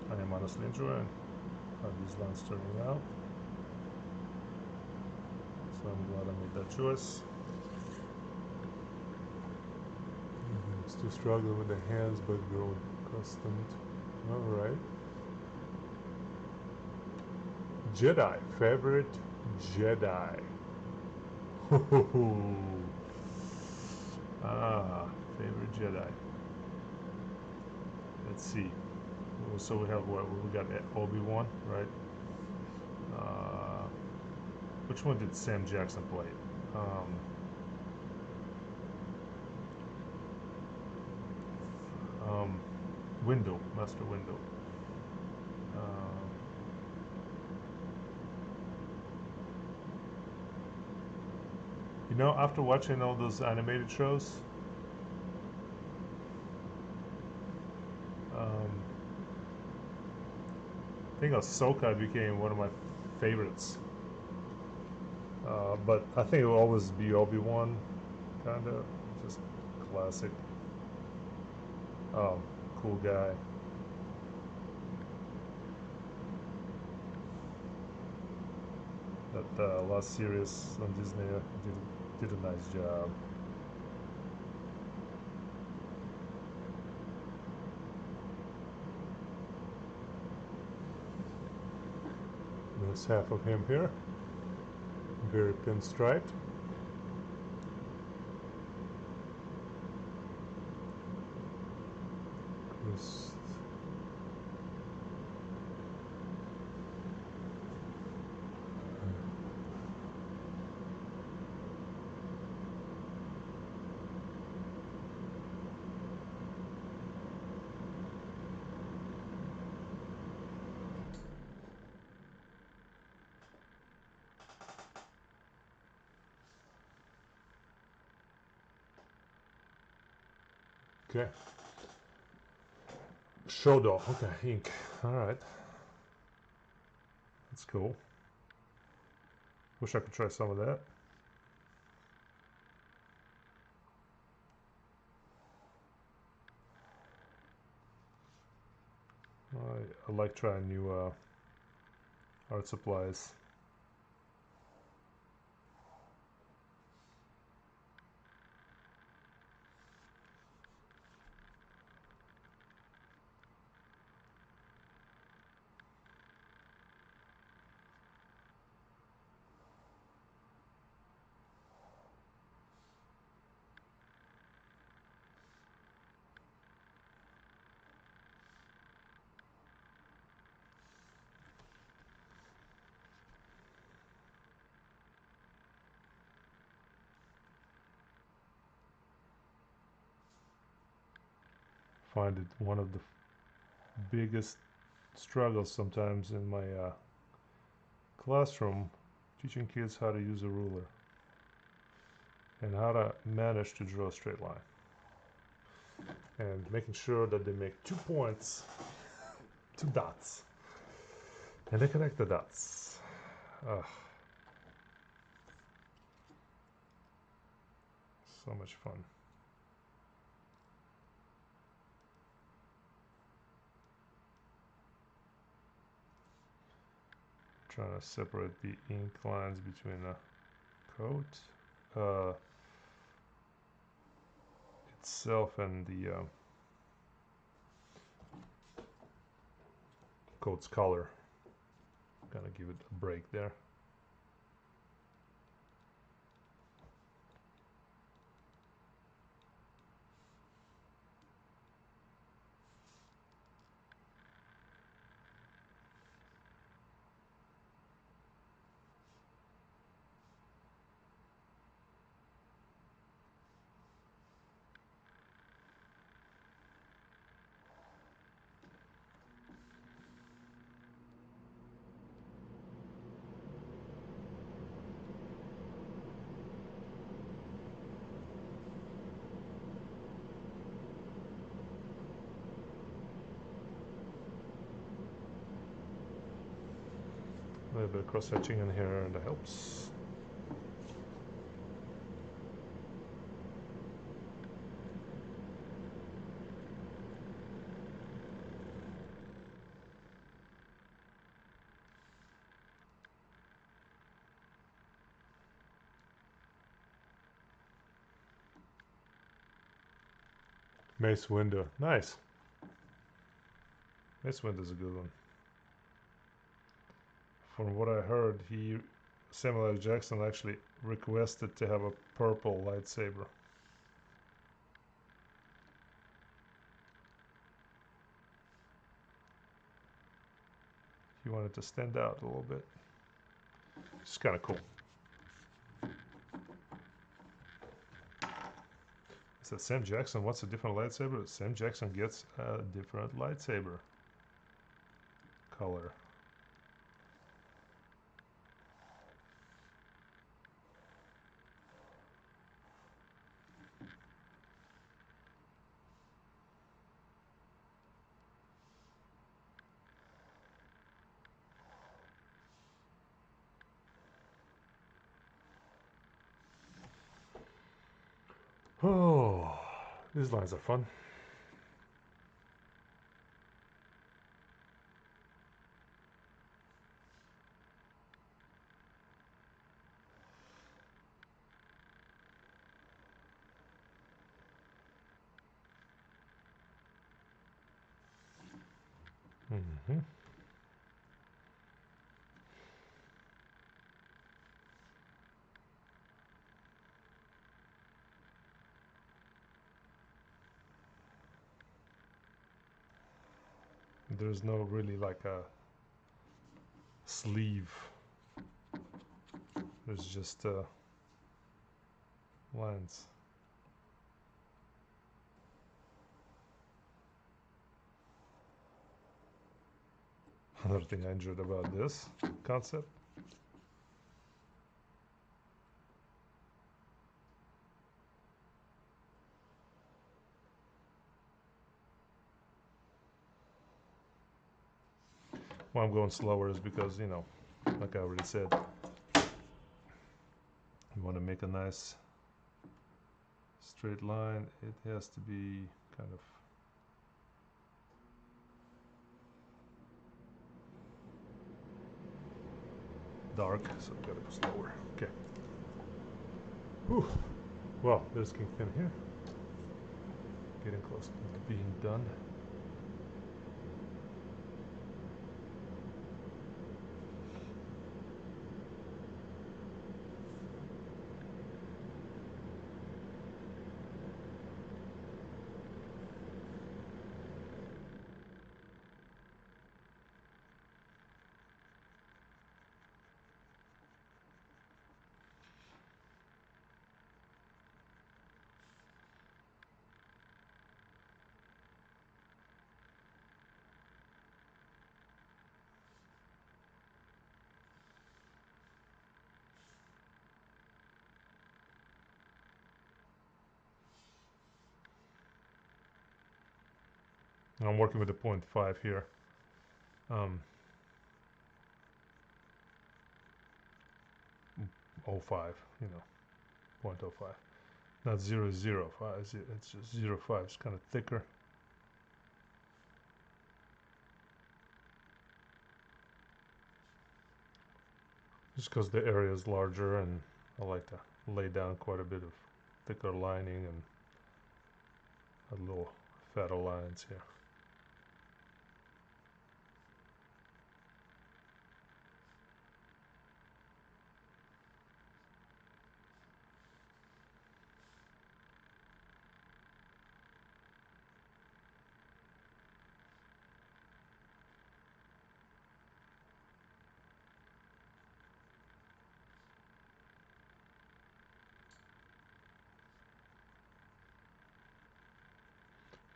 I am honestly enjoying how these lines turning out. So I'm glad I made that choice. Still struggling with the hands, but growing accustomed. Alright. Jedi. Favorite Jedi. Favorite Jedi. Let's see. So we have what? We got Obi-Wan, right? Which one did Sam Jackson play? Window, Master Window. You know, after watching all those animated shows, I think Ahsoka became one of my favorites. But I think it will always be Obi-Wan, kind of. classic. Oh, cool guy. That last series on Disney did a nice job. There's half of him here, very pinstriped. This okay. Shodo, okay, ink. Alright. That's cool. Wish I could try some of that. I like trying new art supplies. Find it one of the biggest struggles sometimes in my classroom, teaching kids how to use a ruler and how to manage to draw a straight line and making sure that they make 2 points, 2 dots, and they connect the dots. So much fun. Trying to separate the ink lines between the coat itself and the coat's color. Gonna give it a break there. A little bit of cross-hatching in here and that helps. Mace Windu, nice. Mace Windu's a good one. From what I heard, Samuel L. Jackson actually requested to have a purple lightsaber. He wanted to stand out a little bit. It's kind of cool. So Sam Jackson wants a different lightsaber. Sam Jackson gets a different lightsaber color. Oh, These lines are fun. Mm-hmm. There's no really like a sleeve. There's just lines. Another thing I enjoyed about this concept, why I'm going slower is because, you know, like I already said, you want to make a nice straight line. It has to be kind of dark, so I've got to go slower. Okay. Whew. Well, there's Kingpin here. Getting close to being done. I'm working with a 0.5 here. 0.05, you know, 0.05. Not 0.05, it's just 0.5. It's kind of thicker. Just because the area is larger, and I like to lay down quite a bit of thicker lining and a little fatter lines here.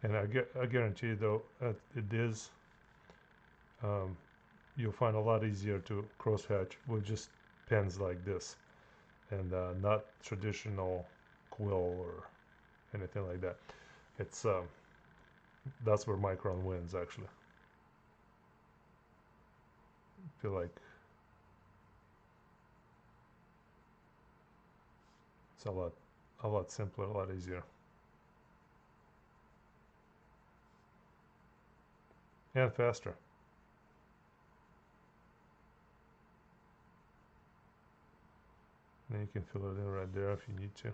And I guarantee you, though, it is, you'll find a lot easier to crosshatch with just pens like this, and not traditional quill or anything like that. It's that's where Micron wins, actually. I feel like it's a lot simpler, a lot easier, and faster. And you can fill it in right there if you need to.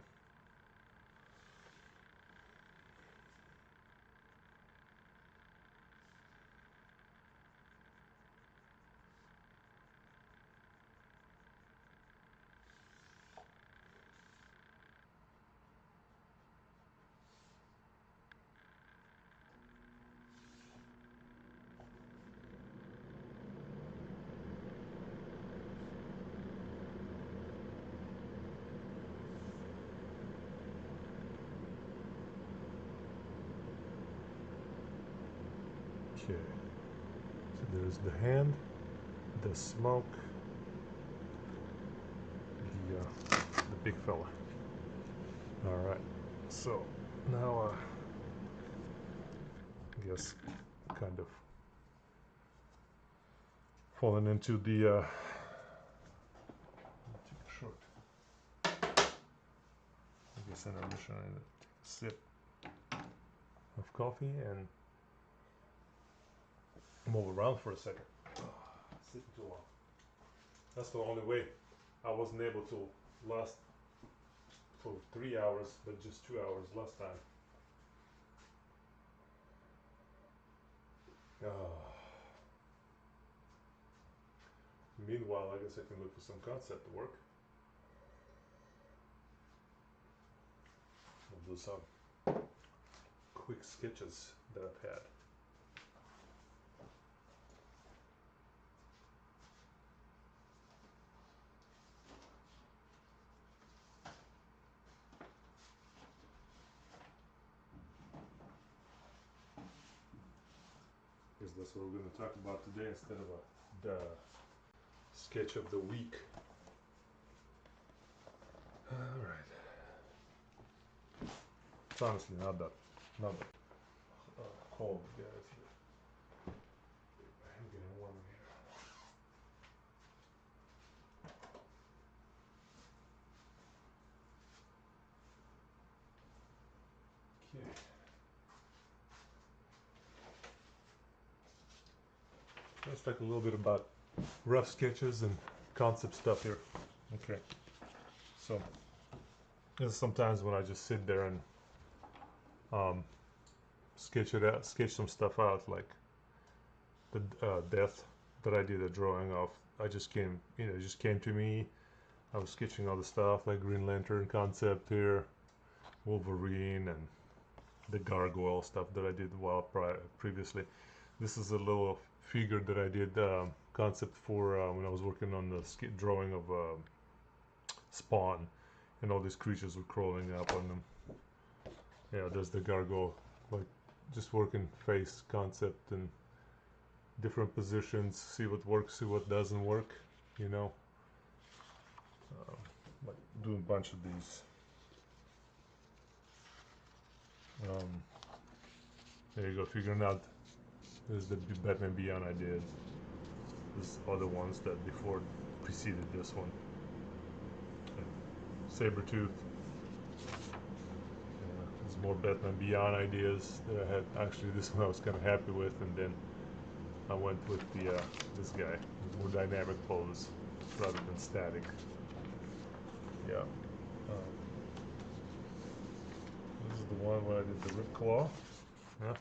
Okay, so there's the hand, the smoke, the big fella. All right, so now I guess kind of falling into the take a short. I guess I'm just trying to take a sip. of coffee and move around for a second. Sitting too long. That's the only way. I wasn't able to last for 3 hours, but just 2 hours last time. Meanwhile, I guess I can look for some concept work. I'll do some quick sketches that I've had. Because that's what we're going to talk about today instead of the sketch of the week. Alright. It's honestly not that cold, guys. I'm getting warm here. Okay. Let's talk a little bit about rough sketches and concept stuff here. Okay. So, there's sometimes when I just sit there and sketch some stuff out, like the death that I did a drawing of. I just came, it just came to me. I was sketching all the stuff like Green Lantern concept here, Wolverine, and the gargoyle stuff that I did previously. This is a little figure that I did concept for when I was working on the drawing of Spawn, and all these creatures were crawling up on them. Yeah, there's the gargoyle, like just working face concept and different positions, see what works, see what doesn't work, like doing a bunch of these. There you go, figuring out. This is the Batman Beyond I did. This are the ones that before preceded this one. Sabretooth. There's more Batman Beyond ideas that I had. Actually, this one I was kind of happy with, and then I went with the this guy, more dynamic pose rather than static. Yeah. This is the one where I did the Rip Claw. Yeah.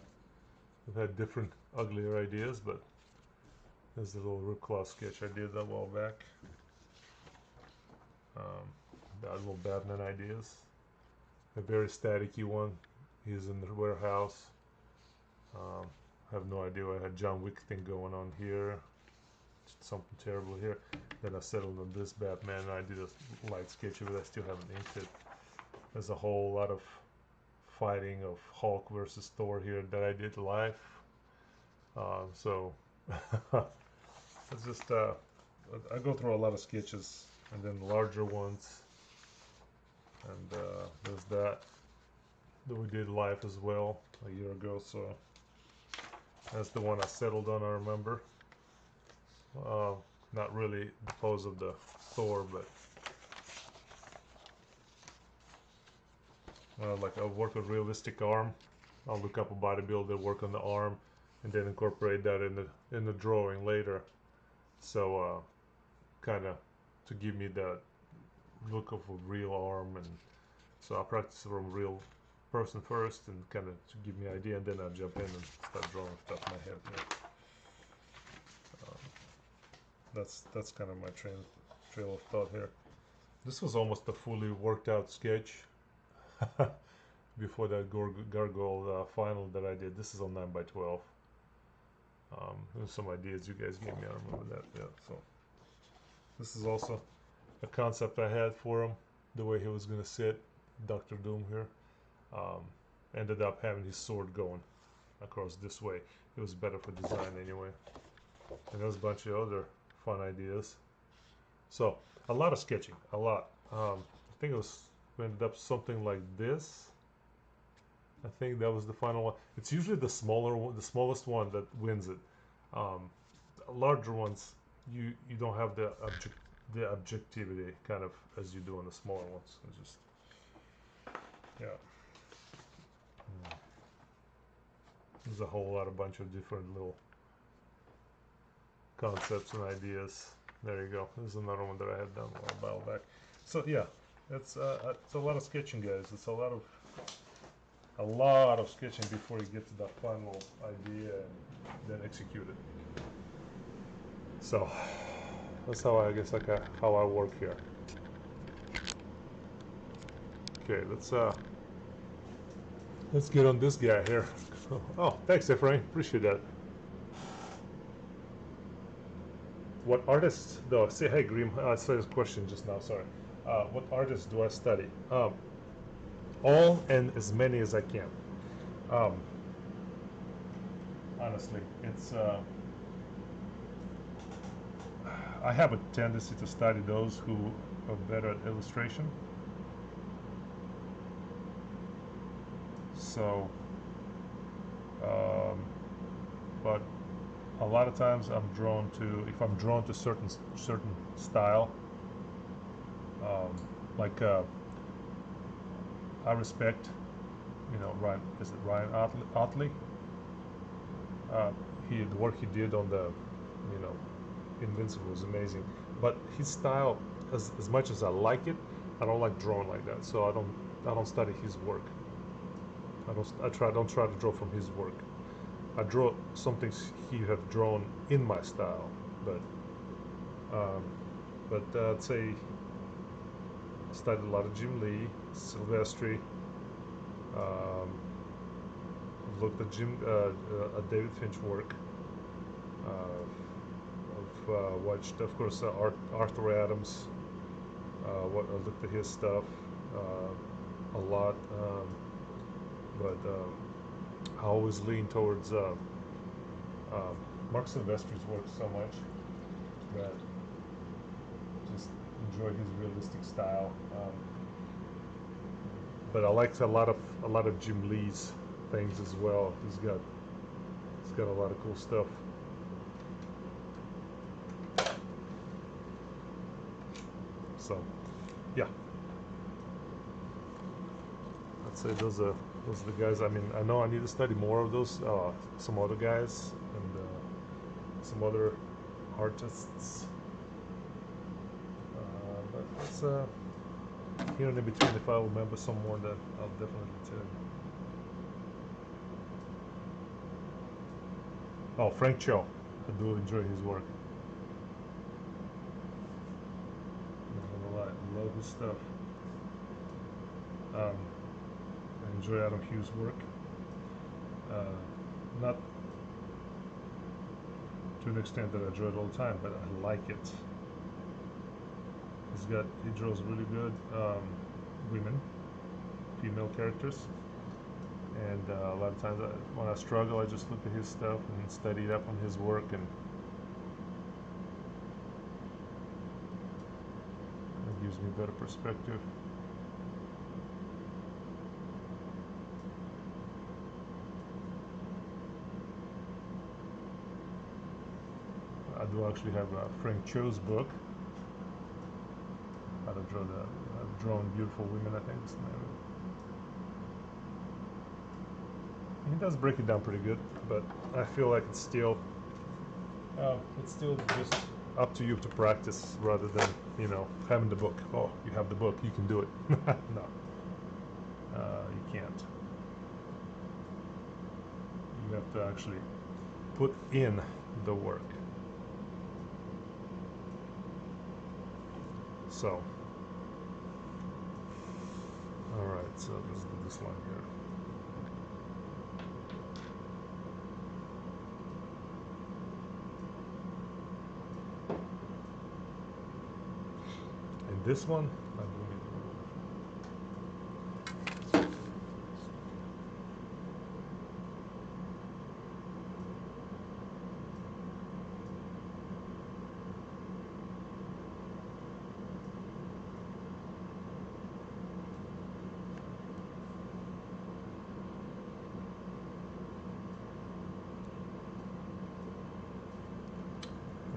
I've had different uglier ideas, but there's the little Rip Claw sketch I did a while back. Bad little Batman ideas. A very staticky one. He's in the warehouse. I have no idea. I had John Wick thing going on here. Something terrible here. Then I settled on this Batman. And I did a light sketch of it. I still haven't inked it. There's a whole lot of fighting of Hulk versus Thor here that I did live. So it's just I go through a lot of sketches, and then larger ones, and there's that we did live as well a year ago. So that's the one I settled on, I remember. Not really the pose of the Thor, but like I'll work a realistic arm. I'll look up a bodybuilder, work on the arm, and then incorporate that in the drawing later. So kind of to give me that look of a real arm, and so I practice from real person first, and kind of to give me an idea, and then I jump in and start drawing stuff in my head. Yeah. That's kind of my trail of thought here. This was almost a fully worked out sketch before that gargoyle final that I did. This is on 9x12. There's some ideas you guys gave me. I remember that. Yeah. So this is also a concept I had for him, the way he was gonna sit, Dr. Doom here. Ended up having his sword going across this way. It was better for design anyway. And there's a bunch of other fun ideas. So a lot of sketching, a lot. I think it was ended up something like this. I think that was the final one. It's usually the smaller one, the smallest one that wins it. Larger ones, you don't have the objectivity kind of as you do on the smaller ones. It's just, yeah. There's a whole lot, a bunch of different little concepts and ideas. There you go. There's another one that I had done a while back. So yeah, it's a lot of sketching, guys. It's a lot of sketching before you get to that final idea and then execute it. So that's how I guess how I work here. Okay, let's get on this guy here. Oh, thanks, Ephraim. Appreciate that. What artists, though? Say hey, Grim. I saw his question just now. Sorry. What artists do I study? All and as many as I can. Honestly, it's. I have a tendency to study those who are better at illustration. So, but a lot of times I'm drawn to, if I'm drawn to certain style, like I respect, you know, Ryan Otley? The work he did on the, you know, Invincible was amazing. But his style, as much as I like it, I don't like drawing like that. So I don't study his work. I don't try to draw from his work. I draw some things he have drawn in my style, but I'd say I studied a lot of Jim Lee, Silvestri, looked at at David Finch work. I've watched, of course, Arthur Adams. I looked at his stuff a lot, but I always lean towards Mark Silvestri's work so much that just enjoy his realistic style. But I liked a lot of Jim Lee's things as well. He's got a lot of cool stuff. So, yeah, I'd say those are the guys. I mean, I know I need to study more of those. Some other guys and some other artists. But it's here and in between. If I remember some more, that I'll definitely tell you. Oh, Frank Cho. I do enjoy his work. I love his stuff. I enjoy Adam Hughes' work. Not to an extent that I enjoy it all the time, but I like it. He draws really good women, female characters, and a lot of times when I struggle, I just look at his stuff and study up on his work, and it gives me a better perspective. I do actually have Frank Cho's book. How to draw Drawing Beautiful Women, I think is the name of it. He does break it down pretty good, but I feel like it's still just up to you to practice rather than, you know, having the book. Oh, you have the book, you can do it. No, you can't. You have to actually put in the work. So, alright, so let's do this line here. And this one, I do need to move.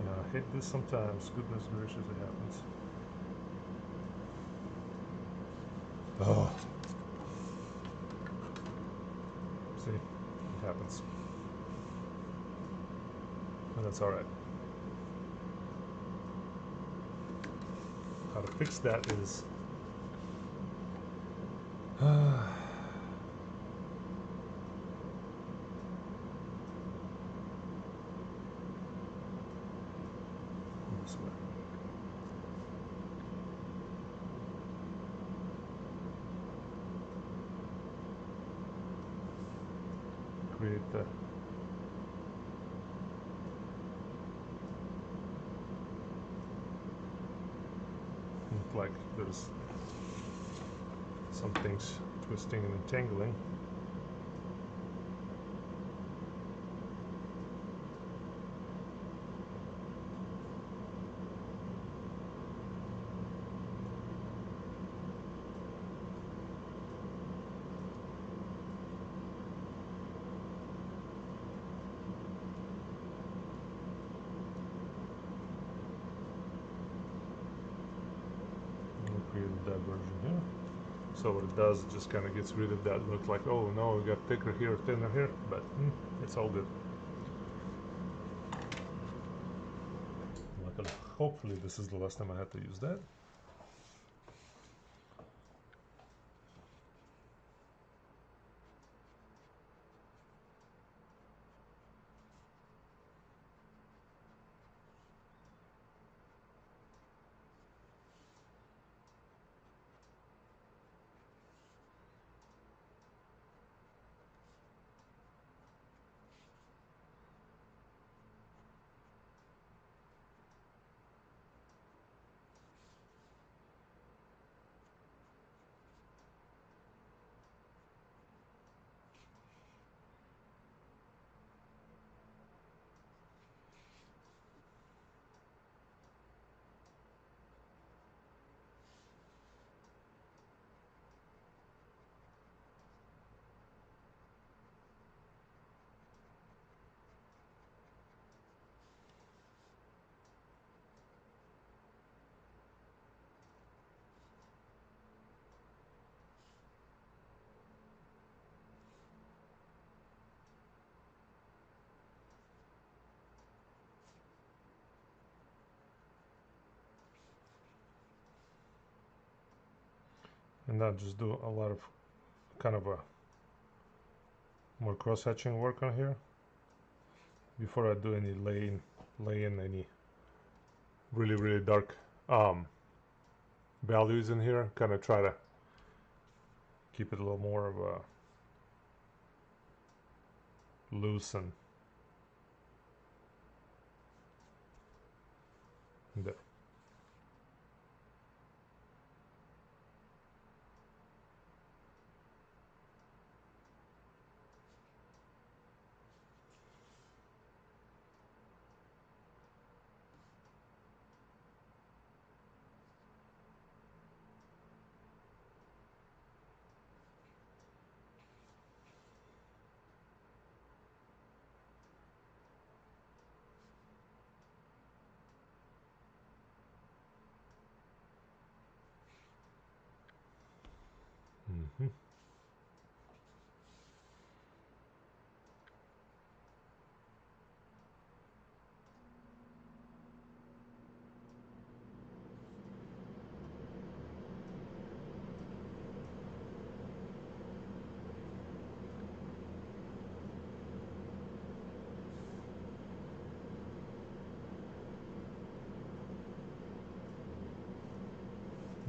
I hate this sometimes. Goodness gracious, it happens. Oh. See? It happens. But that's alright. How to fix that is this way. Create the look like there's some things twisting and entangling. Created that version here. So what it does, it just kind of gets rid of that look like, oh no, we got thicker here, thinner here, but it's all good. Luckily, hopefully this is the last time I have to use that. And now just do a lot of kind of a more cross-hatching work on here before I do any lay in any really dark values in here. Kind of try to keep it a little more of a loose and there.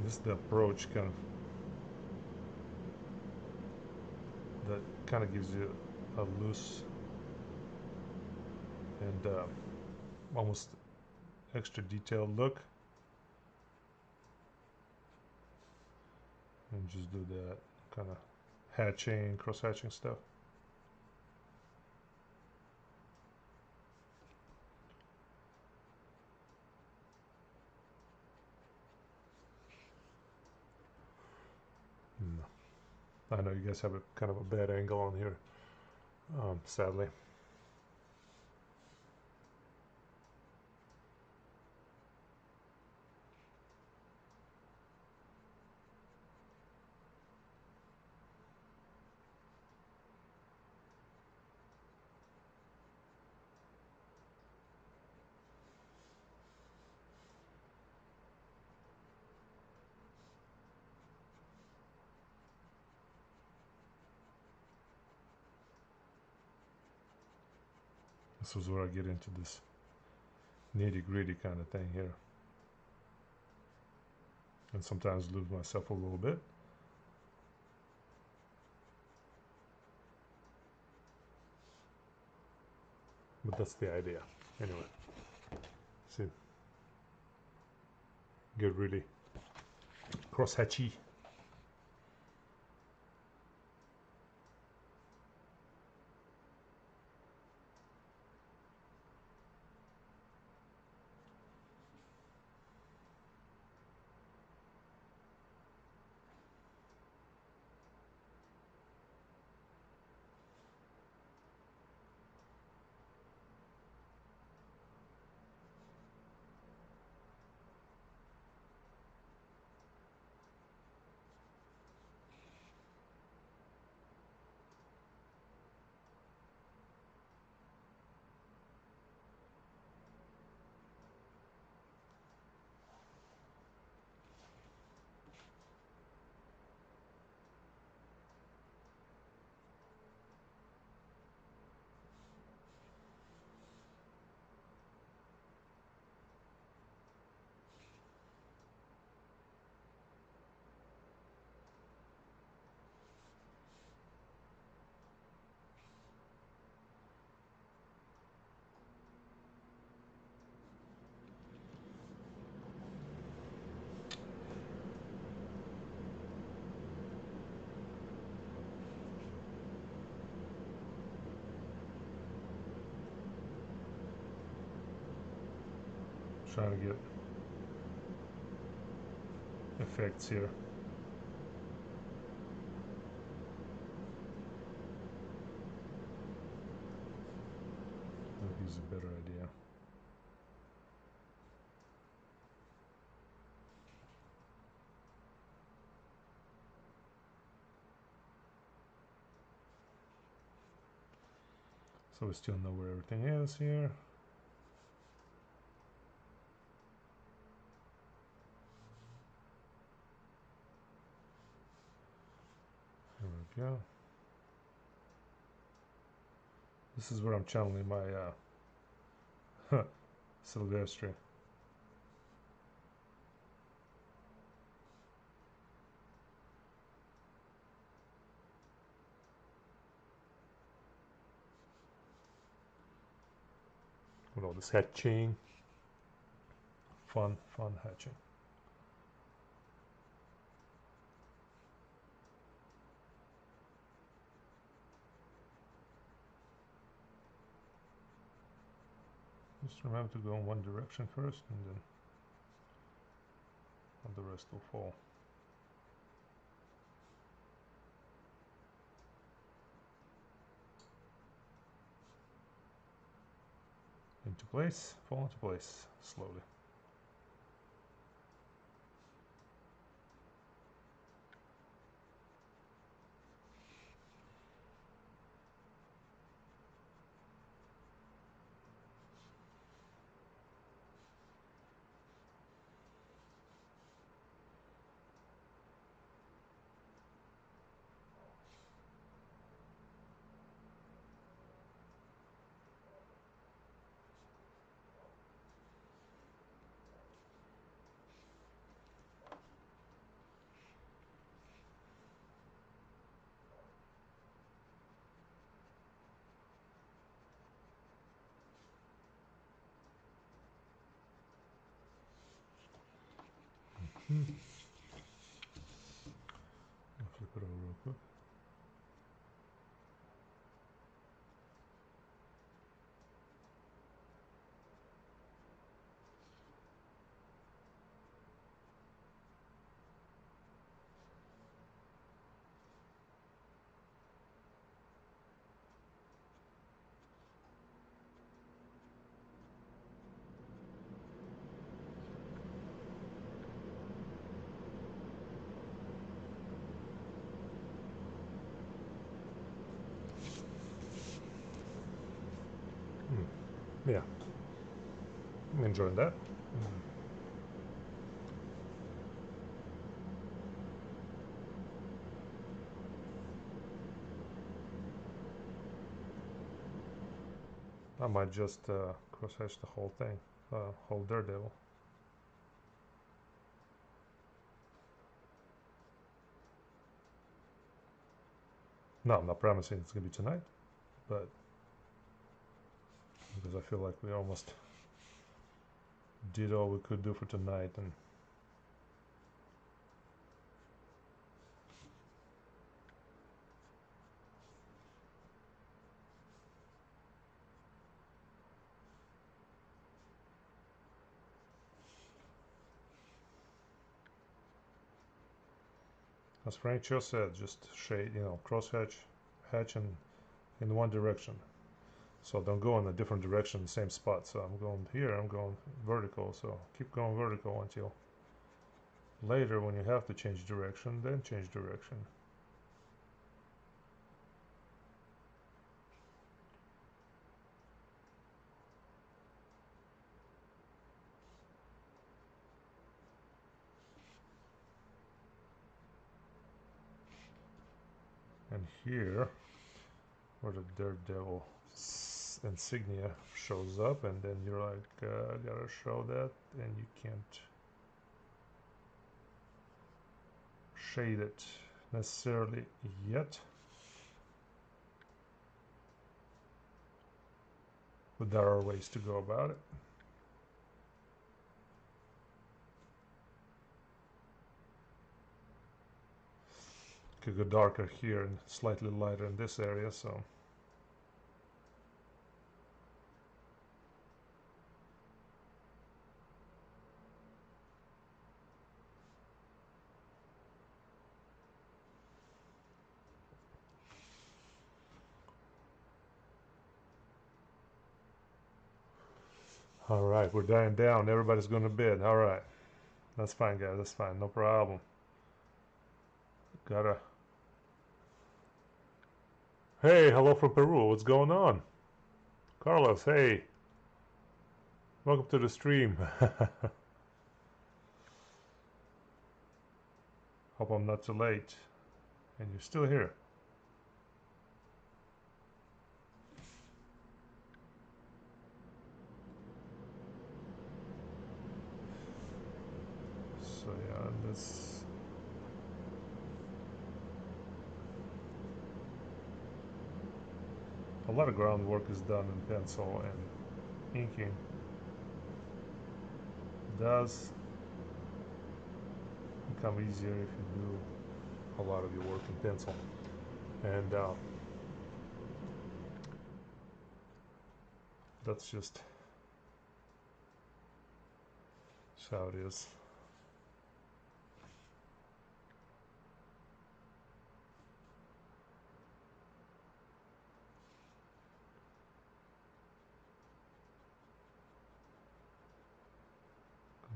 This is the approach that kind of gives you a loose and almost extra detailed look. And just do that kind of hatching, cross-hatching stuff. I know you guys have a kind of a bad angle on here, sadly. This is where I get into this nitty-gritty kind of thing here, and sometimes lose myself a little bit. But that's the idea. Anyway, see, get really cross-hatchy. Trying to get effects here. That gives a better idea. So we still know where everything is here. There we go. This is where I'm channeling my Silvestri. With all this hatching. Fun hatching. Just remember to go in one direction first, and then all the rest will fall into place, fall into place slowly. I'll flip it over real quick. Yeah, I'm enjoying that. I might just cross-hatch the whole thing, whole Daredevil. No, I'm not promising it's going to be tonight, but because I feel like we almost did all we could do for tonight, and as Frank Cho said, just shade, cross-hatch, hatch in one direction. So don't go in a different direction, same spot. So I'm going here, I'm going vertical. So keep going vertical until later when you have to change direction, then change direction. And here, where the Daredevil insignia shows up, and then you're like, I gotta show that, and you can't shade it necessarily yet. But there are ways to go about it. Could go darker here and slightly lighter in this area, so all right, we're dying down. Everybody's going to bed. All right, that's fine, guys. That's fine. No problem. Gotta. Hey, hello from Peru. What's going on? Carlos, hey. Welcome to the stream. Hope I'm not too late. And you're still here. So yeah, this. A lot of groundwork is done in pencil, and inking does become easier if you do a lot of your work in pencil. And that's just how it is.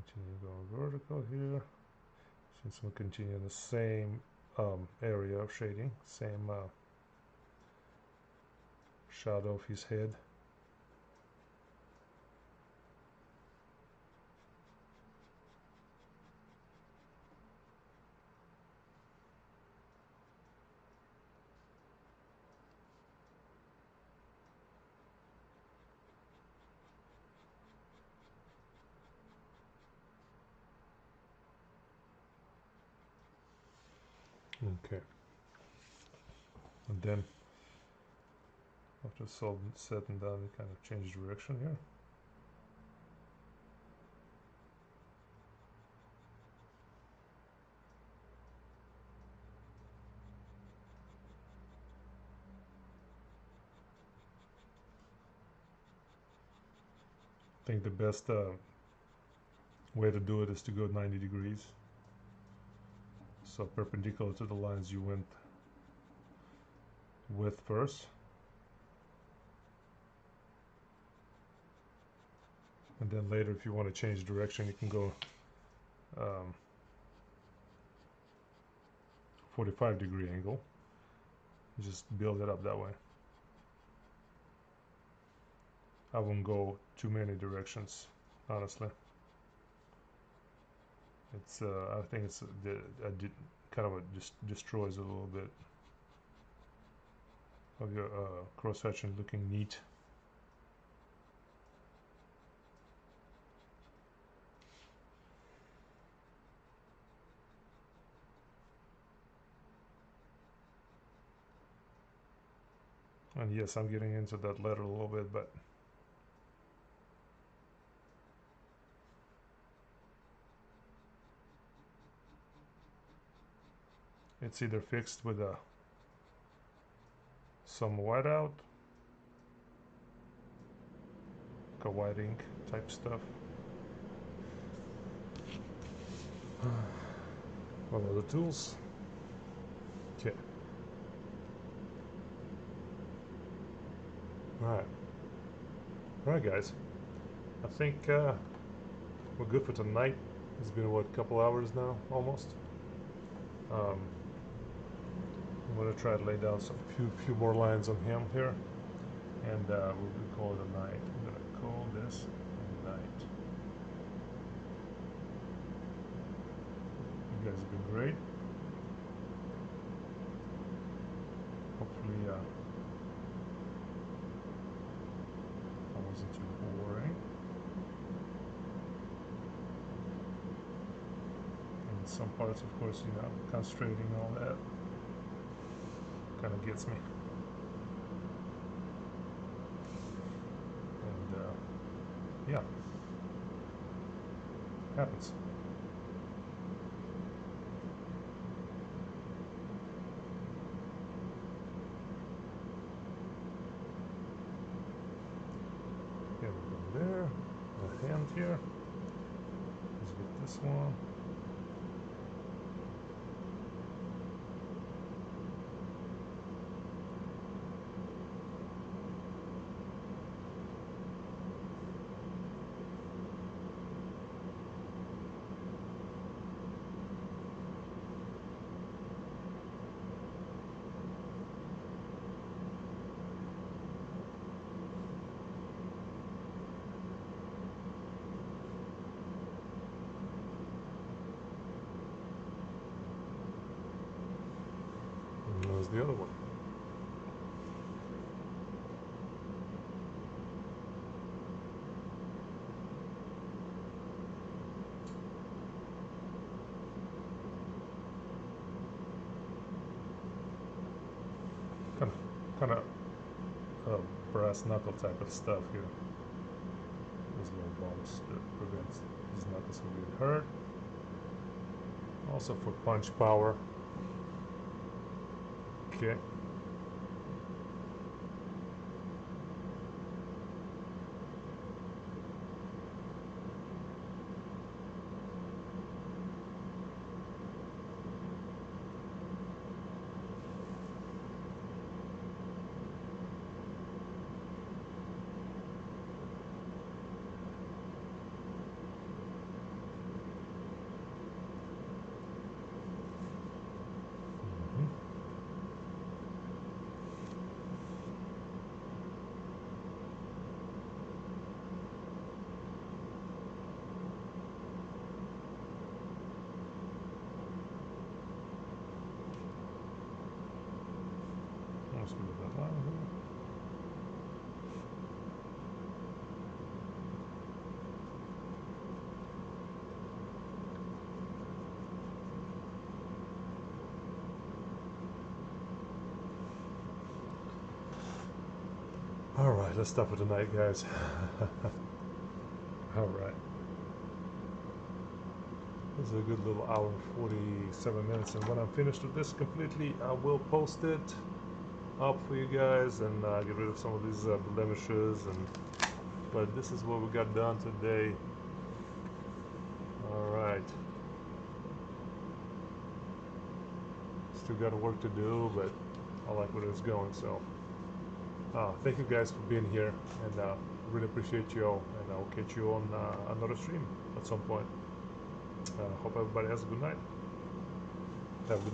Continue going vertical here. Since we'll continue in the same area of shading, same shadow of his head. Okay. And then after it's all said and done, we kind of change direction here. I think the best way to do it is to go 90 degrees. So perpendicular to the lines you went with first. And then later, if you want to change direction, you can go 45-degree angle. Just build it up that way. I won't go too many directions, honestly. It's I think it's just destroys a little bit of your cross-hatching looking neat. And yes, I'm getting into that letter a little bit, but it's either fixed with some whiteout, like a white ink type stuff. One of the tools. Okay. Alright. Alright, guys. I think we're good for tonight. It's been, what, a couple hours now, almost? I'm going to try to lay down some few more lines on him here. And we'll call it a night. I'm going to call this a night. You guys have been great. Hopefully I wasn't too boring. And some parts, of course, you know, concentrating all that kind of gets me. And yeah, happens. Okay, we're going there. A hand here. Let's get this one. There's the other one. Kind of brass knuckle type of stuff here. These little bumps that prevents these knuckles from being hurt. Also for punch power. Okay. Almost good with that line here. Alright, let's stop for tonight, guys. Alright. This is a good little hour and 47 minutes, and when I'm finished with this completely, I will post it up for you guys and get rid of some of these blemishes. But this is what we got done today. Alright. Still got work to do, but I like where it's going, so thank you guys for being here, and really appreciate you all, and I'll catch you on another stream at some point. Hope everybody has a good night. Have a good night.